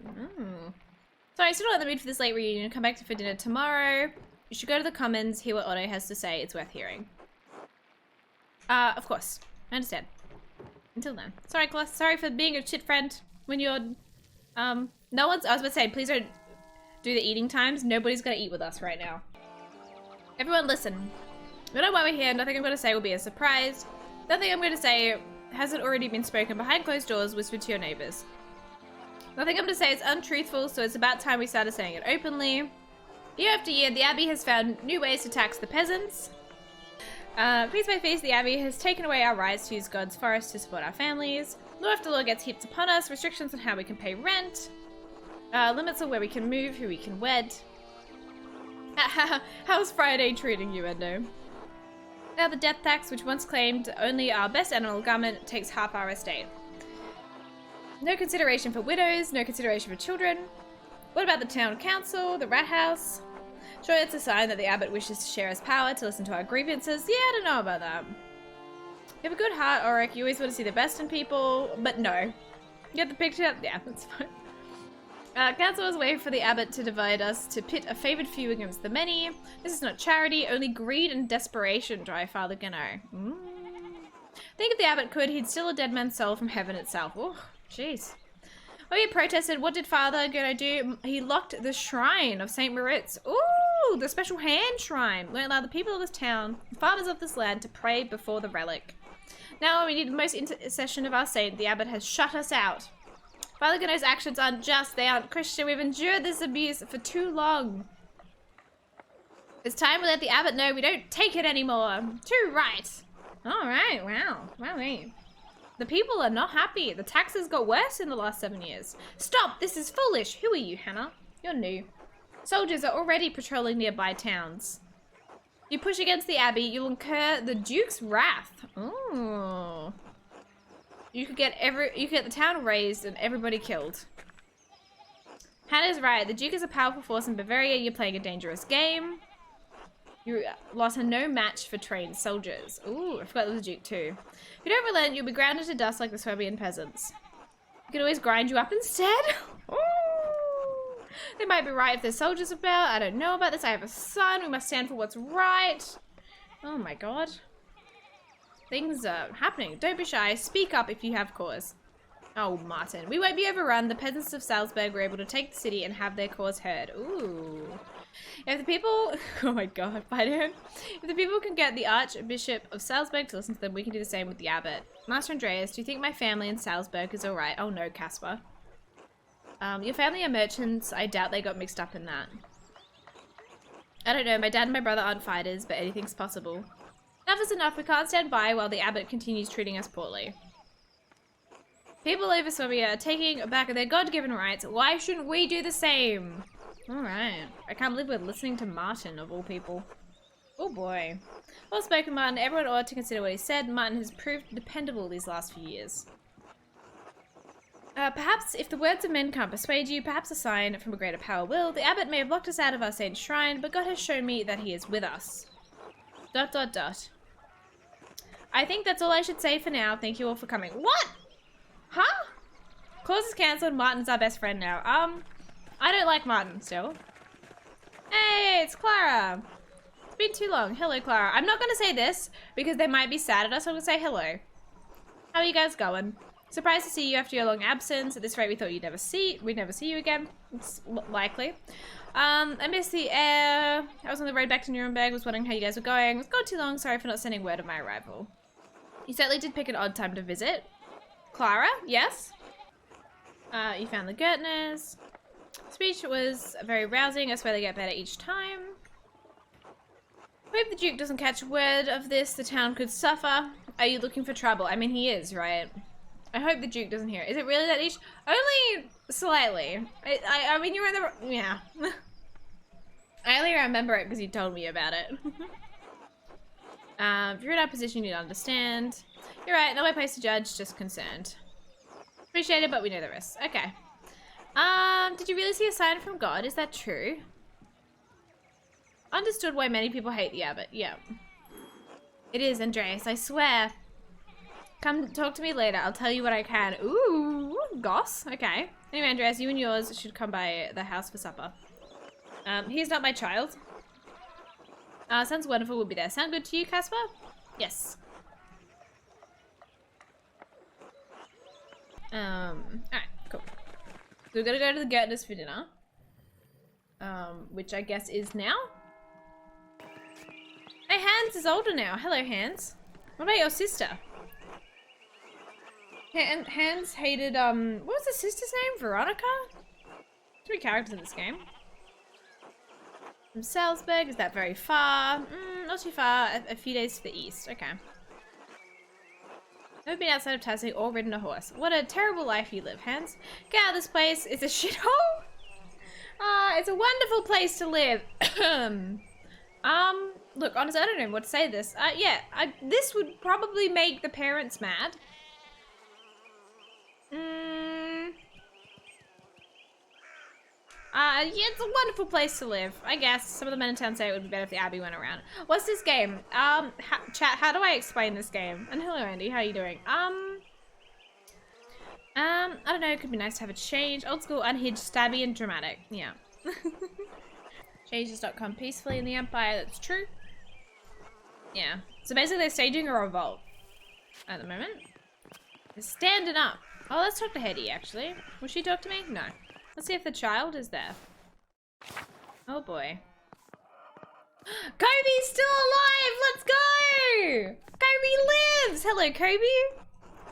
Sorry, still not in the mood for this late reunion. Come back for dinner tomorrow. You should go to the Commons, hear what Otto has to say. It's worth hearing. Of course. I understand. Until then. Sorry, Class. Sorry for being a shit friend when you're, no one's, I was about to say, please don't do the eating times. Nobody's gonna eat with us right now. Everyone listen. We know why we're here. Nothing I'm gonna say will be a surprise. Nothing I'm gonna say hasn't already been spoken behind closed doors, whispered to your neighbors. Nothing I'm gonna say is untruthful, so it's about time we started saying it openly. Year after year, the Abbey has found new ways to tax the peasants. Piece by piece, the Abbey has taken away our rights to use God's forest to support our families. Law after law gets heaped upon us, restrictions on how we can pay rent, limits on where we can move, who we can wed. How's Friday treating you, Endo? Now the death tax, which once claimed only our best animal garment, takes half our estate. No consideration for widows, no consideration for children. What about the town council, the rat house? Sure, it's a sign that the abbot wishes to share his power to listen to our grievances. Yeah, I don't know about that. You have a good heart, Auric. You always want to see the best in people, but no. You get the picture? Yeah, that's fine. Council is waiting for the abbot to divide us, to pit a favored few against the many. This is not charity, only greed and desperation, drive Father Gano. Think if the abbot could, he'd steal a dead man's soul from heaven itself. Oh, jeez. When we protested, what did Father Gano do? He locked the shrine of St. Moritz. Ooh, the special hand shrine. Won't allow the people of this town, the farmers of this land, to pray before the relic. Now we need the most intercession of our saint. The abbot has shut us out. Father Gano's actions aren't just, they aren't Christian. We've endured this abuse for too long. It's time we let the abbot know we don't take it anymore. Too right. All right, wow. Wowee. The people are not happy. The taxes got worse in the last 7 years. Stop, this is foolish. Who are you, Hannah? You're new. Soldiers are already patrolling nearby towns. You push against the abbey, you'll incur the Duke's wrath. Ooh. You could get the town razed and everybody killed. Hannah's right. The Duke is a powerful force in Bavaria. You're playing a dangerous game. You lost are no match for trained soldiers. Ooh, I forgot there was a Duke too. If you don't relent, you'll be grounded to dust like the Swabian peasants. You can always grind you up instead. Ooh. They might be right if there's soldiers about. I don't know about this. I have a son. We must stand for what's right. Oh my god. Things are happening. Don't be shy. Speak up if you have cause. Oh, Martin. We won't be overrun. The peasants of Salzburg were able to take the city and have their cause heard. Ooh. If the people... Oh my god, Biden. If the people can get the Archbishop of Salzburg to listen to them, we can do the same with the abbot. Master Andreas, do you think my family in Salzburg is alright? Oh no, Caspar. Your family are merchants. I doubt they got mixed up in that. I don't know. My dad and my brother aren't fighters, but anything's possible. Enough is enough. We can't stand by while the abbot continues treating us poorly. People over Swabia are taking back their God-given rights. Why shouldn't we do the same? Alright. I can't believe we're listening to Martin, of all people. Oh boy. Well spoken, Martin. Everyone ought to consider what he said. Martin has proved dependable these last few years. Perhaps if the words of men can't persuade you, perhaps a sign from a greater power will. The abbot may have locked us out of our saint's shrine, but God has shown me that he is with us. ... I think that's all I should say for now. Thank you all for coming. What? Huh? Clause is cancelled. Martin's our best friend now. I don't like Martin still. Hey, it's Clara. It's been too long. Hello, Clara. I'm not going to say this because they might be sad at us. I'm going to say hello. How are you guys going? Surprised to see you after your long absence. At this rate, we thought we'd never see you again. It's likely. I miss the air. I was on the road back to Nuremberg. Was wondering how you guys were going. It's gone too long. Sorry for not sending word of my arrival. You certainly did pick an odd time to visit. Clara, yes? You found the Gertners. Speech was very rousing. I swear they get better each time. Hope the Duke doesn't catch word of this. The town could suffer. Are you looking for trouble? I mean, he is, right? I hope the Duke doesn't hear it. Is it really that niche? Only slightly. I mean, you were in the... Yeah. I only remember it because you told me about it. If you're in our position, you'd understand. You're right. Not my place to judge. Just concerned. Appreciate it, but we know the risks. Okay. Did you really see a sign from God? Is that true? Understood why many people hate the abbot. Yeah. It is, Andreas. I swear. Come talk to me later. I'll tell you what I can. Ooh, goss. Okay. Anyway, Andreas, you and yours should come by the house for supper. He's not my child. Sounds wonderful. We'll be there. Sound good to you, Caspar? Yes. Alright, cool. So we're gonna go to the Gertners for dinner. Which I guess is now. Hey, Hans is older now. Hello, Hans. What about your sister? Hans hated, what was the sister's name? Veronica? 3 characters in this game. From Salzburg, is that very far? Not too far. A few days to the east. Okay. Never been outside of Tassie or ridden a horse. What a terrible life you live, Hans. Get out of this place. It's a shithole. It's a wonderful place to live. Look, honestly, I don't know what to say to this. Yeah, this would probably make the parents mad. Yeah, it's a wonderful place to live. I guess some of the men in town say it would be better if the Abbey went around. What's this game? Chat, how do I explain this game? And hello, Andy, how are you doing? I don't know, it could be nice to have a change. Old school, unhinged, stabby, and dramatic. Yeah. Change does not come peacefully in the Empire, that's true. Yeah. So basically they're staging a revolt at the moment. They're standing up. Oh, let's talk to Hetty, actually. Will she talk to me? No. Let's see if the child is there. Oh boy. Kobe's still alive! Let's go! Kobe lives! Hello, Kobe.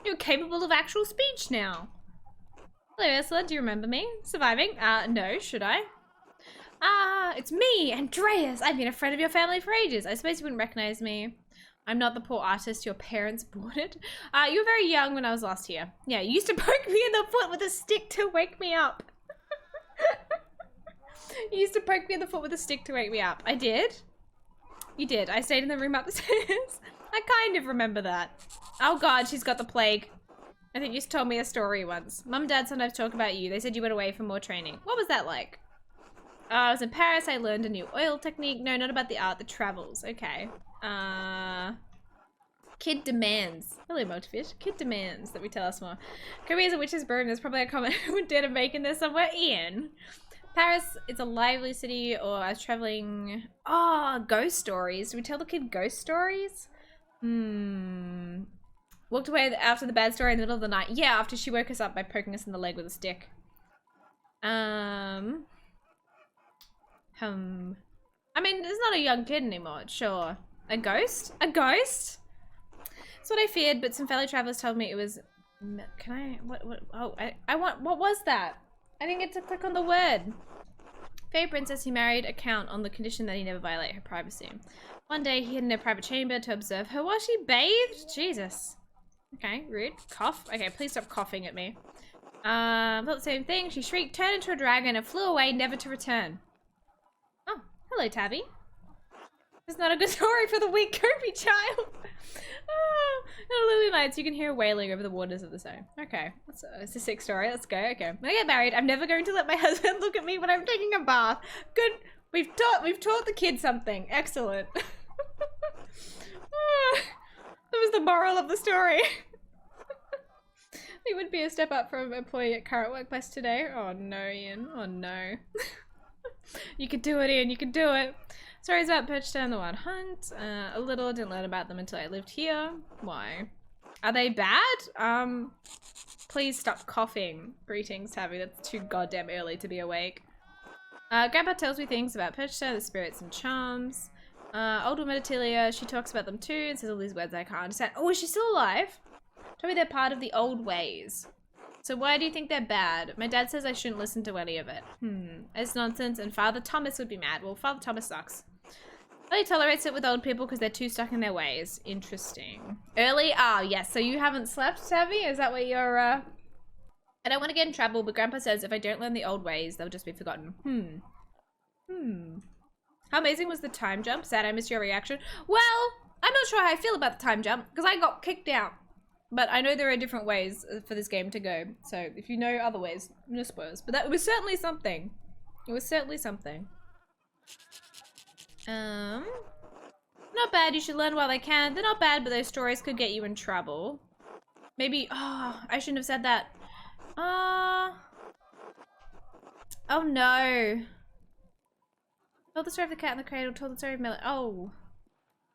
You're capable of actual speech now. Hello, Ursula. Do you remember me? Surviving? No. Should I? It's me, Andreas. I've been a friend of your family for ages. I suppose you wouldn't recognize me. I'm not the poor artist your parents boarded. You were very young when I was last here. Yeah, you used to poke me in the foot with a stick to wake me up. You used to poke me in the foot with a stick to wake me up. I did? You did. I stayed in the room upstairs. I kind of remember that. Oh god, she's got the plague. I think you told me a story once. Mum and Dad sometimes talk about you. They said you went away for more training. What was that like? I was in Paris. I learned a new oil technique. No, not about the art, the travels. Okay. Kid demands. Hello, Motifish. Kid demands that we tell us more. Kobe is a witch's burden. There's probably a comment with Dad making there somewhere. Ian. Paris is a lively city, or I was traveling. Oh, ghost stories. Do we tell the kid ghost stories? Walked away after the bad story in the middle of the night. Yeah, after she woke us up by poking us in the leg with a stick. I mean, it's not a young kid anymore, sure. A ghost? A ghost? That's what I feared, but some fellow travelers told me it was... Can I... What was that? I didn't get to click on the word. Fairy princess he married a count on the condition that he never violate her privacy. One day he hid in a private chamber to observe her while she bathed. Jesus. Okay, rude. Cough. Okay, please stop coughing at me. Thought the same thing. She shrieked, turned into a dragon, and flew away, never to return. Oh, hello, Tabby. It's not a good story for the weak Kobe child. Oh, in Lily Nights, you can hear wailing over the waters of the sea. Okay, it's a sick story. Let's go. Okay, when I get married, I'm never going to let my husband look at me when I'm taking a bath. Good. We've taught the kids something. Excellent. That was the moral of the story. It would be a step up from employee at current workplace today. Oh no, Ian. Oh no. You could do it, Ian. You could do it. Stories about Perchta and the Wild Hunt. A little. Didn't learn about them until I lived here. Why? Are they bad? Please stop coughing. Greetings, Tabby. That's too goddamn early to be awake. Grandpa tells me things about Perchta, the spirits and charms. Old woman Atilia, she talks about them too and says all these words I can't understand. Oh, is she still alive? Tell me they're part of the old ways. So why do you think they're bad? My dad says I shouldn't listen to any of it. It's nonsense, and Father Thomas would be mad. Well, Father Thomas sucks. He tolerates it with old people because they're too stuck in their ways. Interesting. Early? Ah, yes. So you haven't slept, Savvy? Is that what you're, I don't want to get in trouble, but Grandpa says if I don't learn the old ways, they'll just be forgotten. How amazing was the time jump? Sad I missed your reaction. Well, I'm not sure how I feel about the time jump because I got kicked out. But I know there are different ways for this game to go. So if you know other ways, no spoilers. But that was certainly something. It was certainly something. Not bad. You should learn while they can. They're not bad, but those stories could get you in trouble. Maybe. Oh, I shouldn't have said that. Oh no. Told the story of the cat in the cradle. Told the story of Melody. Oh.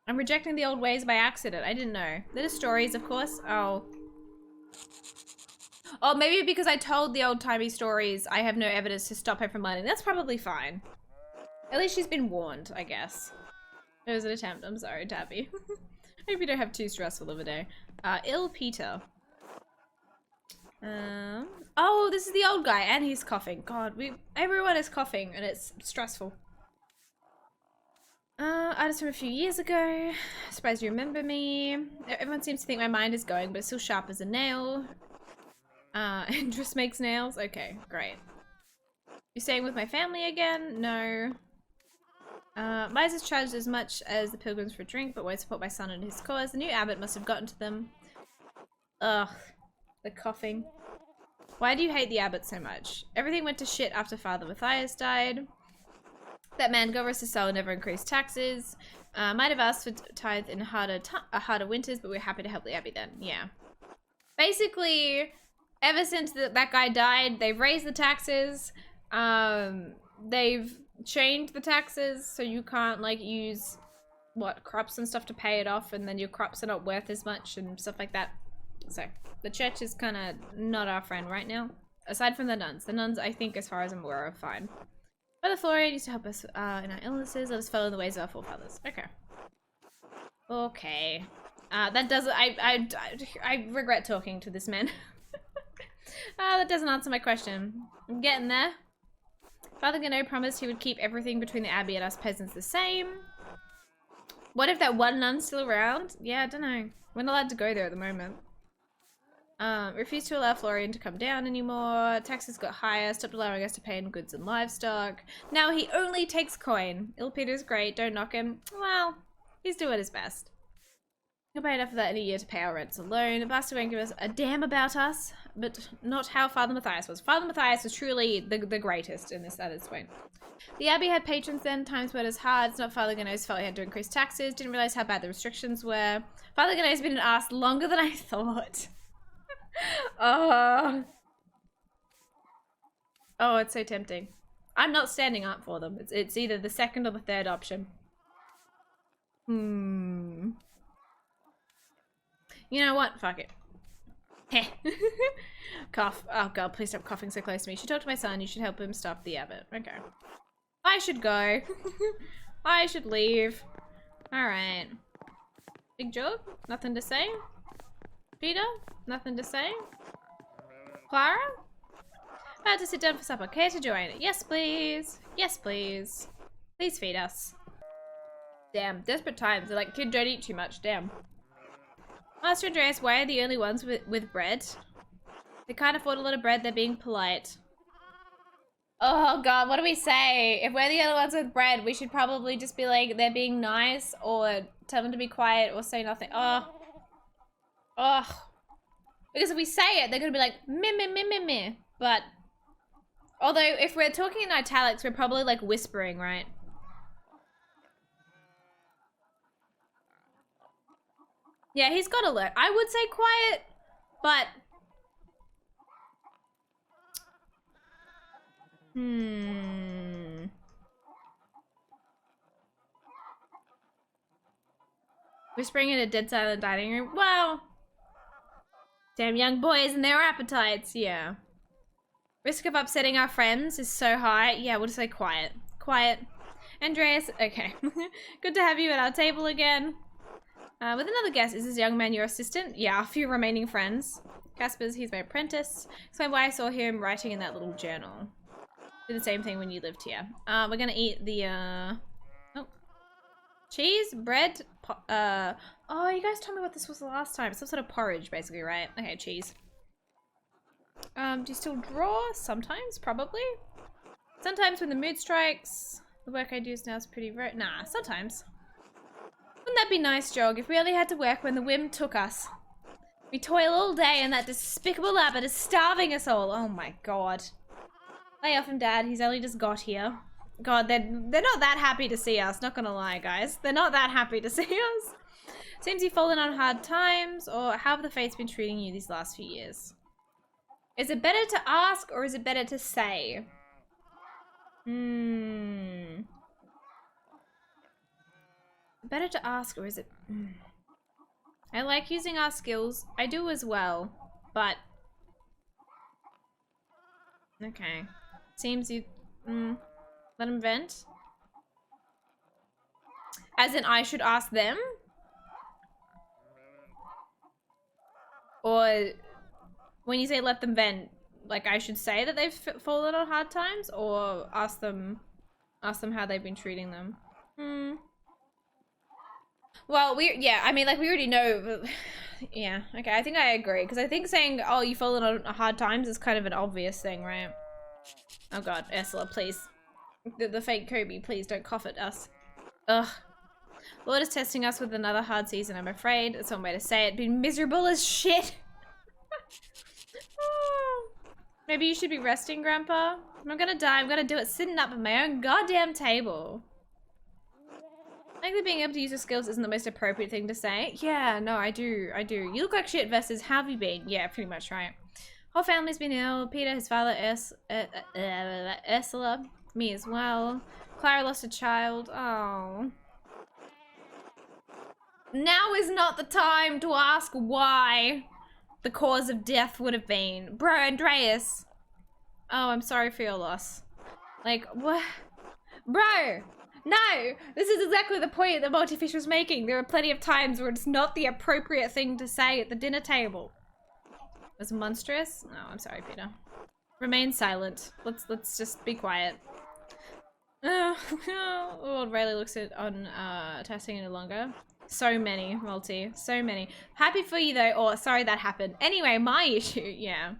I'm rejecting the old ways by accident. I didn't know. They're just stories, of course. Oh. Or maybe because I told the old-timey stories, I have no evidence to stop her from learning. That's probably fine. At least she's been warned, I guess. It was an attempt. I'm sorry, Tabby. Hope you don't have too stressful of a day. Ill Peter. Oh, this is the old guy, and he's coughing. God, everyone is coughing, and it's stressful. Artist from a few years ago. Surprised you remember me. Everyone seems to think my mind is going, but it's still sharp as a nail. Interest makes nails. Okay, great. You staying with my family again? No. Miser's charged as much as the pilgrims for a drink, but won't support my son in his cause. The new abbot must have gotten to them. Ugh. The coughing. Why do you hate the abbot so much? Everything went to shit after Father Matthias died. That man, God rest his soul, never increased taxes. Might have asked for tithe in harder winters, but we're happy to help the abbey then. Yeah. Basically, ever since that guy died, they've raised the taxes. They've changed the taxes, so you can't, like, use, crops and stuff to pay it off, and then your crops are not worth as much and stuff like that. So, the church is kind of not our friend right now. Aside from the nuns. The nuns, I think, as far as I'm aware, are fine. Brother Florian used to help us in our illnesses. Let us follow the ways of our forefathers. Okay. Okay. That doesn't... I regret talking to this man. That doesn't answer my question. I'm getting there. Father Gano promised he would keep everything between the abbey and us peasants the same. What if that one nun's still around? Yeah, I don't know. We're not allowed to go there at the moment. Refused to allow Florian to come down anymore. Taxes got higher. Stopped allowing us to pay in goods and livestock. Now he only takes coin. Il Peter's great. Don't knock him. Well, he's doing his best. He'll pay enough of that in a year to pay our rents alone. The bastard won't give us a damn about us, but not how Father Matthias was. Father Matthias was truly the greatest in this at this point. The abbey had patrons then. Times weren't as hard. It's not Father Gano's fault he had to increase taxes. Didn't realize how bad the restrictions were. Father Gano's been an ass longer than I thought. Oh, it's so tempting. I'm not standing up for them. It's either the second or the third option. You know what? Fuck it. Heh. Cough. Oh god, please stop coughing so close to me. You should talk to my son. You should help him stop the abbot. Okay. I should go. I should leave. Alright. Big Job? Nothing to say? Peter? Nothing to say? Clara? About to sit down for supper. Care to join? Yes, please. Yes, please. Please feed us. Damn. Desperate times. They're like, kid, don't eat too much. Damn. Master Andreas, why are the only ones with bread? They can't afford a lot of bread. They're being polite. Oh, God. What do we say? If we're the only ones with bread, we should probably just be like, they're being nice, or tell them to be quiet, or say nothing. Oh. Because if we say it, they're going to be like, meh, meh, meh, meh, meh. But, although, if we're talking in italics, we're probably, like, whispering, right? Yeah, he's got to learn. I would say quiet, but... Whispering in a dead silent dining room? Well... Damn young boys and their appetites, yeah. Risk of upsetting our friends is so high. Yeah, we'll just say quiet. Quiet. Andreas, okay. Good to have you at our table again. With another guess, is this young man your assistant? Yeah, a few remaining friends. Casper's, he's my apprentice. Explain why I saw him writing in that little journal. Did the same thing when you lived here. We're gonna eat the, cheese, bread, oh, you guys told me what this was the last time. Some sort of porridge, basically, right? Okay, cheese. Do you still draw? Sometimes, probably. Sometimes when the mood strikes. The work I do now is pretty nah, sometimes. Wouldn't that be nice, Jog, if we only had to work when the whim took us? We toil all day and that despicable abbot is starving us all. Oh my god. Lay off him, Dad. He's only just got here. God, they're not that happy to see us, not gonna lie, guys. They're not that happy to see us. Seems you've fallen on hard times, or how have the fates been treating you these last few years? Is it better to ask, or is it better to say? Better to ask, or is it... I like using our skills. I do as well, but Okay. Seems you... let him vent. As in, I should ask them? Or when you say let them vent, like I should say that they've fallen on hard times, or ask them how they've been treating them. Well, yeah, I mean, like, we already know. Yeah, okay, I think I agree, because I think saying, oh, you've fallen on hard times is kind of an obvious thing, right? Oh god, Ursula, please. The fake Kobe, please don't cough at us. Ugh. Lord is testing us with another hard season, I'm afraid. That's one way to say it. Been miserable as shit. Oh. Maybe you should be resting, Grandpa. I'm gonna die. I'm gonna do it sitting up at my own goddamn table. I think that being able to use your skills isn't the most appropriate thing to say. Yeah, no, I do. You look like shit versus how have you been? Yeah, pretty much, right? Whole family's been ill. Peter, his father, Ursula, me as well. Clara lost a child. Oh. Now is not the time to ask why the cause of death would have been. Bro, Andreas. Oh, I'm sorry for your loss. Like, what? Bro! No! This is exactly the point that Multifish was making. There are plenty of times where it's not the appropriate thing to say at the dinner table. It was monstrous? Oh, I'm sorry, Peter. Remain silent. Let's just be quiet. Oh, Rayleigh looks at on testing any longer. So many, Multi. So many. Happy for you though. Oh, sorry that happened. Anyway, my issue, yeah.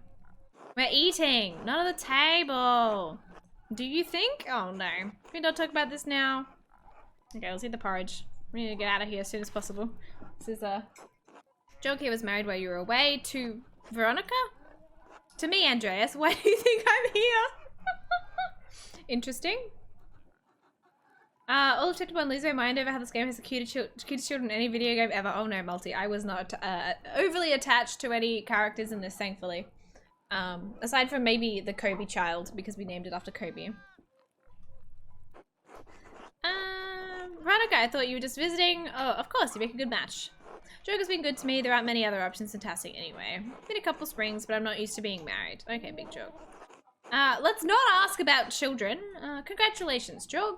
We're eating. Not at the table. Do you think? Oh no. Can we not talk about this now? Okay, let's eat the porridge. We need to get out of here as soon as possible. This is Joe was married while you were away to Veronica? To me, Andreas. Why do you think I'm here? Interesting. All I've checked upon losing my mind over how this game has the cutest children in any video game ever. Oh no, Multi. I was not overly attached to any characters in this, thankfully. Aside from maybe the Kobe child, because we named it after Kobe. Veronica, I thought you were just visiting. Oh, of course, you make a good match. Joker's been good to me. There aren't many other options in testing anyway. Been a couple springs, but I'm not used to being married. Okay, big joke. Let's not ask about children. Congratulations, Jog.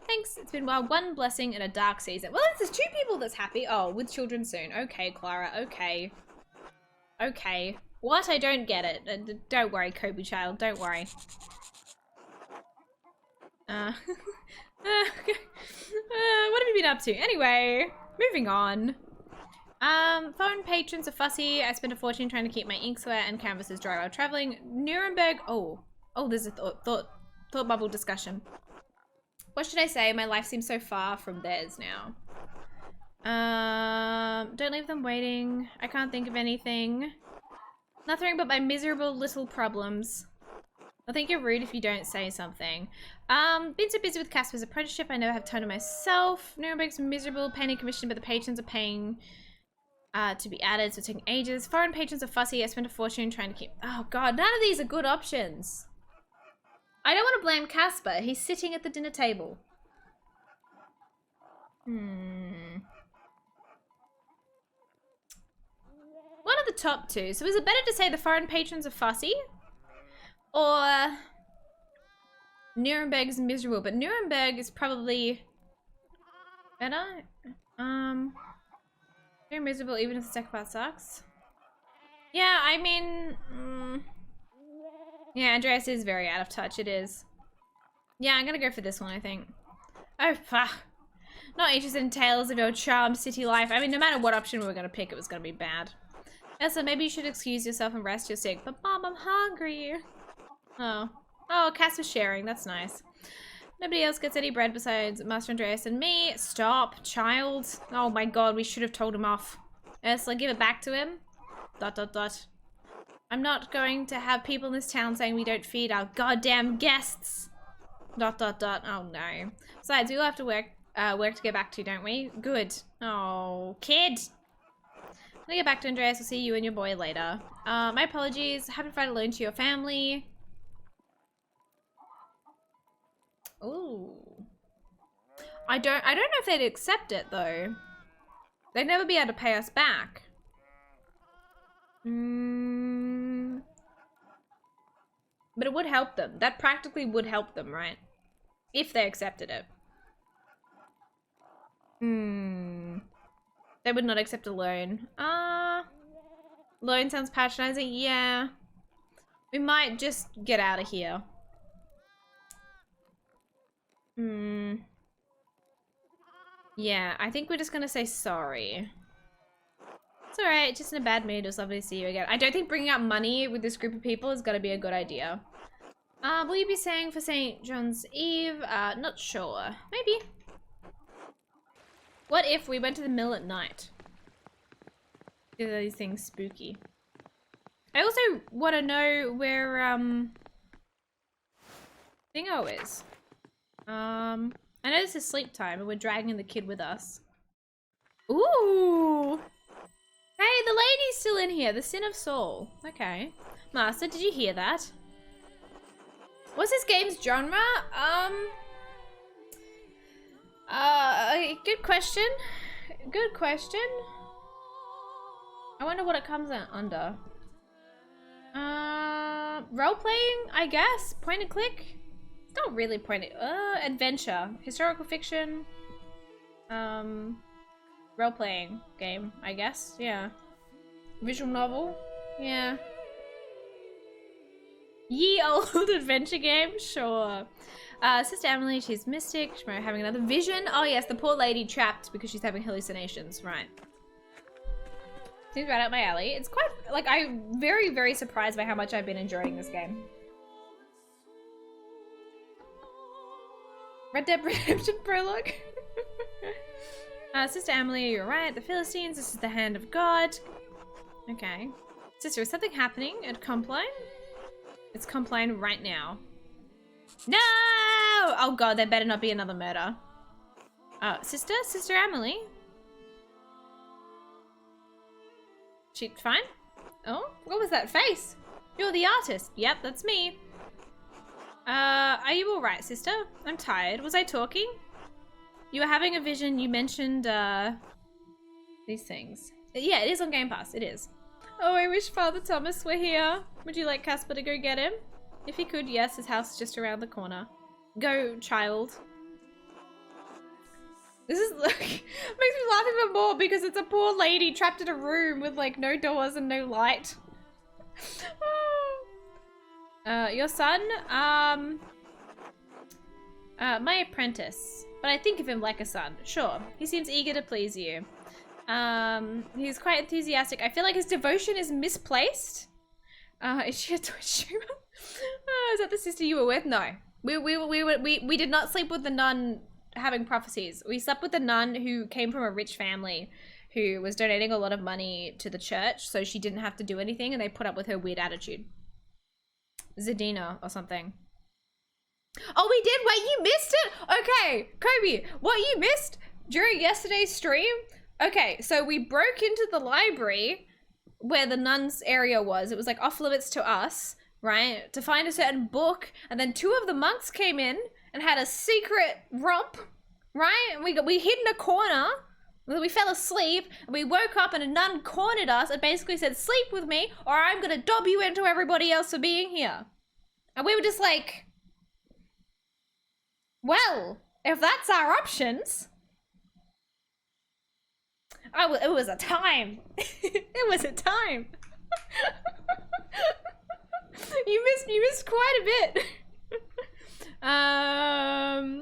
Thanks. It's been one blessing in a dark season. Well, there's two people that's happy. Oh, with children soon. Okay, Clara. Okay. Okay. What? I don't get it. Don't worry, Kobe child. Don't worry. What have you been up to? Anyway, moving on. Foreign patrons are fussy. I spent a fortune trying to keep my inks wet and canvases dry while traveling. Nuremberg. Oh, there's a thought bubble discussion. What should I say? My life seems so far from theirs now. Don't leave them waiting. I can't think of anything. Nothing but my miserable little problems. I think you're rude if you don't say something. Been so busy with Casper's apprenticeship, I never have time to myself. Nuremberg's miserable, painting commission, but the patrons are paying to be added, so it's taking ages. Foreign patrons are fussy. I spent a fortune trying to keep... Oh god, none of these are good options. I don't want to blame Casper. He's sitting at the dinner table. One of the top two. So is it better to say the foreign patrons are fussy? Or Nuremberg's miserable? But Nuremberg is probably better. They're miserable even if the second part sucks. Yeah, I mean... Yeah, Andreas is very out of touch, it is. Yeah, I'm gonna go for this one, I think. Oh, not interested in tales of your charmed city life. I mean, no matter what option we were gonna pick, it was gonna be bad. Elsa, maybe you should excuse yourself and rest, you're sick. But Mom, I'm hungry. Oh, Cass was sharing, that's nice. Nobody else gets any bread besides Master Andreas and me. Stop, child. Oh my god, we should have told him off. Ursula, give it back to him. ... I'm not going to have people in this town saying we don't feed our goddamn guests. ... Oh no. Besides, we will have to work to get back to, don't we? Good. Oh, kid. I'm gonna get back to Andreas. We'll see you and your boy later. My apologies. Happy Friday alone to your family. Ooh. I don't know if they'd accept it though. They'd never be able to pay us back. But it would help them. That practically would help them, right? If they accepted it. They would not accept a loan. Loan sounds patronizing. Yeah. We might just get out of here. Yeah, I think we're just gonna say sorry. It's alright, just in a bad mood. It was lovely to see you again. I don't think bringing out money with this group of people is gonna be a good idea. Will you be saying for St. John's Eve? Not sure. Maybe. What if we went to the mill at night? Are these things spooky? I also want to know where, Thingo is. I know this is sleep time and we're dragging the kid with us. Ooh! Hey, the lady's still in here. The Sin of Saul. Okay. Master, did you hear that? What's this game's genre? Good question. Good question. I wonder what it comes out under. Role-playing, I guess? Point and click? It's not really point and... adventure. Historical fiction. Role-playing game, I guess. Yeah. Visual novel? Yeah. Ye old adventure game? Sure. Sister Emily, she's mystic. She's having another vision. Oh yes, the poor lady trapped because she's having hallucinations. Right. Seems right up my alley. It's quite, like, I'm very, very surprised by how much I've been enjoying this game. Red Dead Redemption prologue. Sister Emily, you're right. The Philistines, this is the hand of God. Okay. Sister, is something happening at Compline? It's Compline right now. No! Oh god, there better not be another murder. Sister Emily? She fine? Oh, what was that face? You're the artist. Yep, that's me. Are you alright, sister? I'm tired. Was I talking? You were having a vision. You mentioned, these things. Yeah, it is on Game Pass. It is. Oh, I wish Father Thomas were here. Would you like Casper to go get him? If he could, yes, his house is just around the corner. Go, child. This is like, makes me laugh even more because it's a poor lady trapped in a room with like no doors and no light. Your son? My apprentice. But I think of him like a son. Sure. He seems eager to please you. He's quite enthusiastic. I feel like his devotion is misplaced. Is she a Twitch streamer? Is that the sister you were with? No. We did not sleep with the nun having prophecies. We slept with the nun who came from a rich family who was donating a lot of money to the church, so she didn't have to do anything, and they put up with her weird attitude. Zadina or something. Oh, we did? Wait, you missed it? Okay, Kobe, what you missed during yesterday's stream? Okay, so we broke into the library where the nuns area was. It was like off limits to us, right? To find a certain book, and then two of the monks came in and had a secret romp, right? And we hid in a corner. We fell asleep, and we woke up and a nun cornered us and basically said, sleep with me or I'm gonna dob you into everybody else for being here. And we were just like, well, if that's our options. Oh, it was a time. It was a time. You missed quite a bit.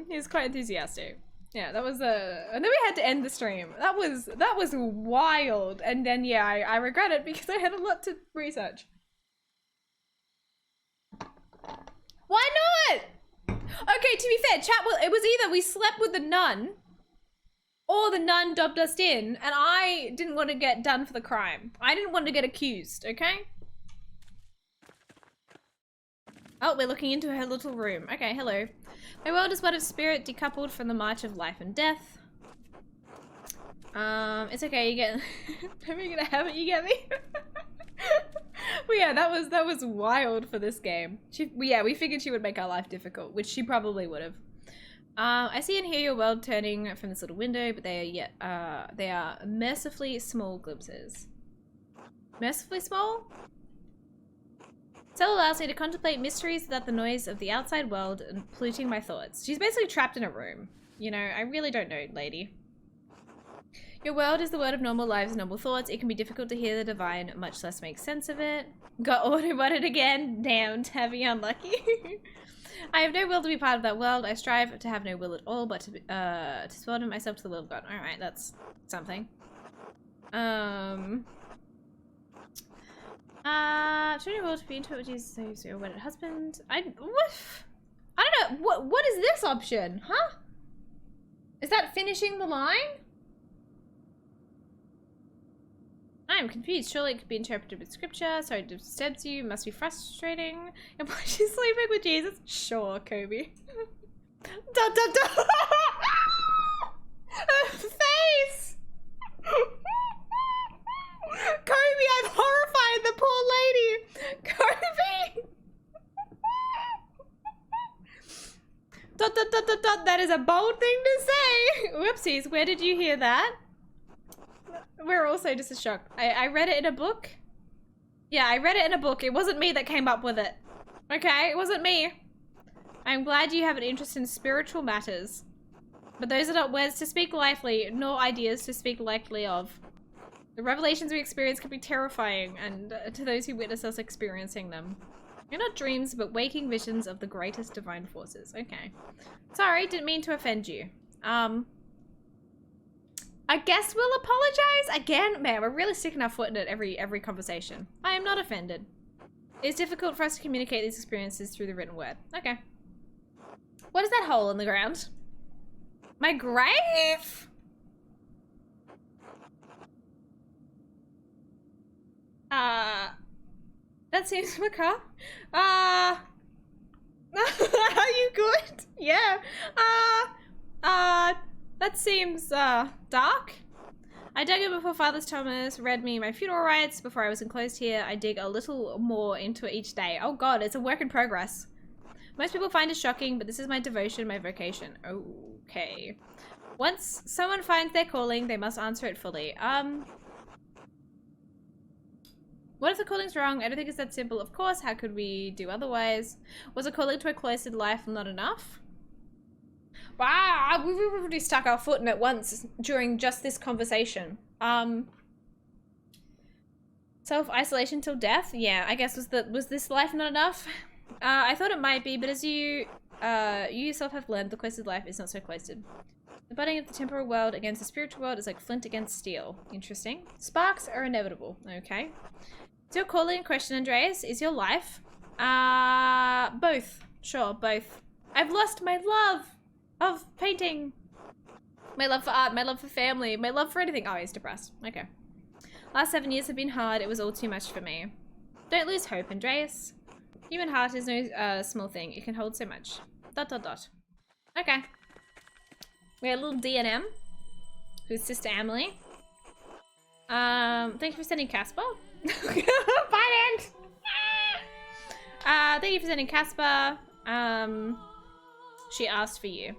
He was quite enthusiastic. Yeah, that was and then we had to end the stream. That was wild. And then yeah, I regret it because I had a lot to research. Why not? Okay, to be fair, chat, well, it was either we slept with the nun or the nun dobbed us in, and I didn't want to get done for the crime. I didn't want to get accused, okay? Oh, we're looking into her little room. Okay, hello. My world is one of spirit decoupled from the march of life and death. It's okay, you get... I'm gonna have it, you get me? But yeah, that was wild for this game. We figured she would make our life difficult, which she probably would have. I see and hear your world turning from this little window, but they are mercifully small glimpses. Mercifully small? Cell allows me to contemplate mysteries without the noise of the outside world and polluting my thoughts. She's basically trapped in a room. You know, I really don't know, lady. Your world is the world of normal lives and normal thoughts. It can be difficult to hear the divine, much less make sense of it. Got auto-butted again. Damned, heavy, unlucky. I have no will to be part of that world. I strive to have no will at all, but to subordinate myself to the will of God. Alright, that's something. Should your will to be into it with Jesus, so your wedded husband? I don't know. What is this option? Huh? Is that finishing the line? I am confused. Surely it could be interpreted with scripture. Sorry it disturbs you. Must be frustrating. And why is she sleeping with Jesus? Sure, Kobe. Da da da. Her face. Kobe, I've horrified the poor lady. Kobe. Dot dot dot dot dot. That is a bold thing to say. Whoopsies. Where did you hear that? We're also just as shocked. I read it in a book. Yeah, I read it in a book. It wasn't me that came up with it. Okay, it wasn't me. I'm glad you have an interest in spiritual matters. But those are not words to speak lightly, nor ideas to speak lightly of. The revelations we experience can be terrifying, and to those who witness us experiencing them. They're not dreams, but waking visions of the greatest divine forces. Okay. Sorry, didn't mean to offend you. I guess we'll apologize again. Man, we're really sticking our foot in it every conversation. I am not offended. It's difficult for us to communicate these experiences through the written word. Okay. What is that hole in the ground? My grave? That seems macabre. Are you good? Yeah. That seems, dark. I dug it before Father Thomas read me my funeral rites. Before I was enclosed here, I dig a little more into it each day. Oh god, it's a work in progress. Most people find it shocking, but this is my devotion, my vocation. Okay. Once someone finds their calling, they must answer it fully. What if the calling's wrong? I don't think it's that simple. Of course, how could we do otherwise? Was a calling to a cloistered life not enough? Wow, we've already stuck our foot in it once during just this conversation. Self-isolation till death? Yeah, I guess was this life not enough? I thought it might be, but as you yourself have learned, the cloistered life is not so cloistered. The butting of the temporal world against the spiritual world is like flint against steel. Interesting. Sparks are inevitable. Okay. Is your calling in question, Andreas? Is your life? Both. Sure, both. I've lost my love of painting. My love for art, my love for family, my love for anything. Oh, he's depressed. Okay. Last 7 years have been hard. It was all too much for me. Don't lose hope, Andreas. Human heart is no small thing. It can hold so much. ... Okay. We had a little D&M, who's Sister Emily. Thank you for sending Casper. Bye, Ant. Thank you for sending Casper. She asked for you.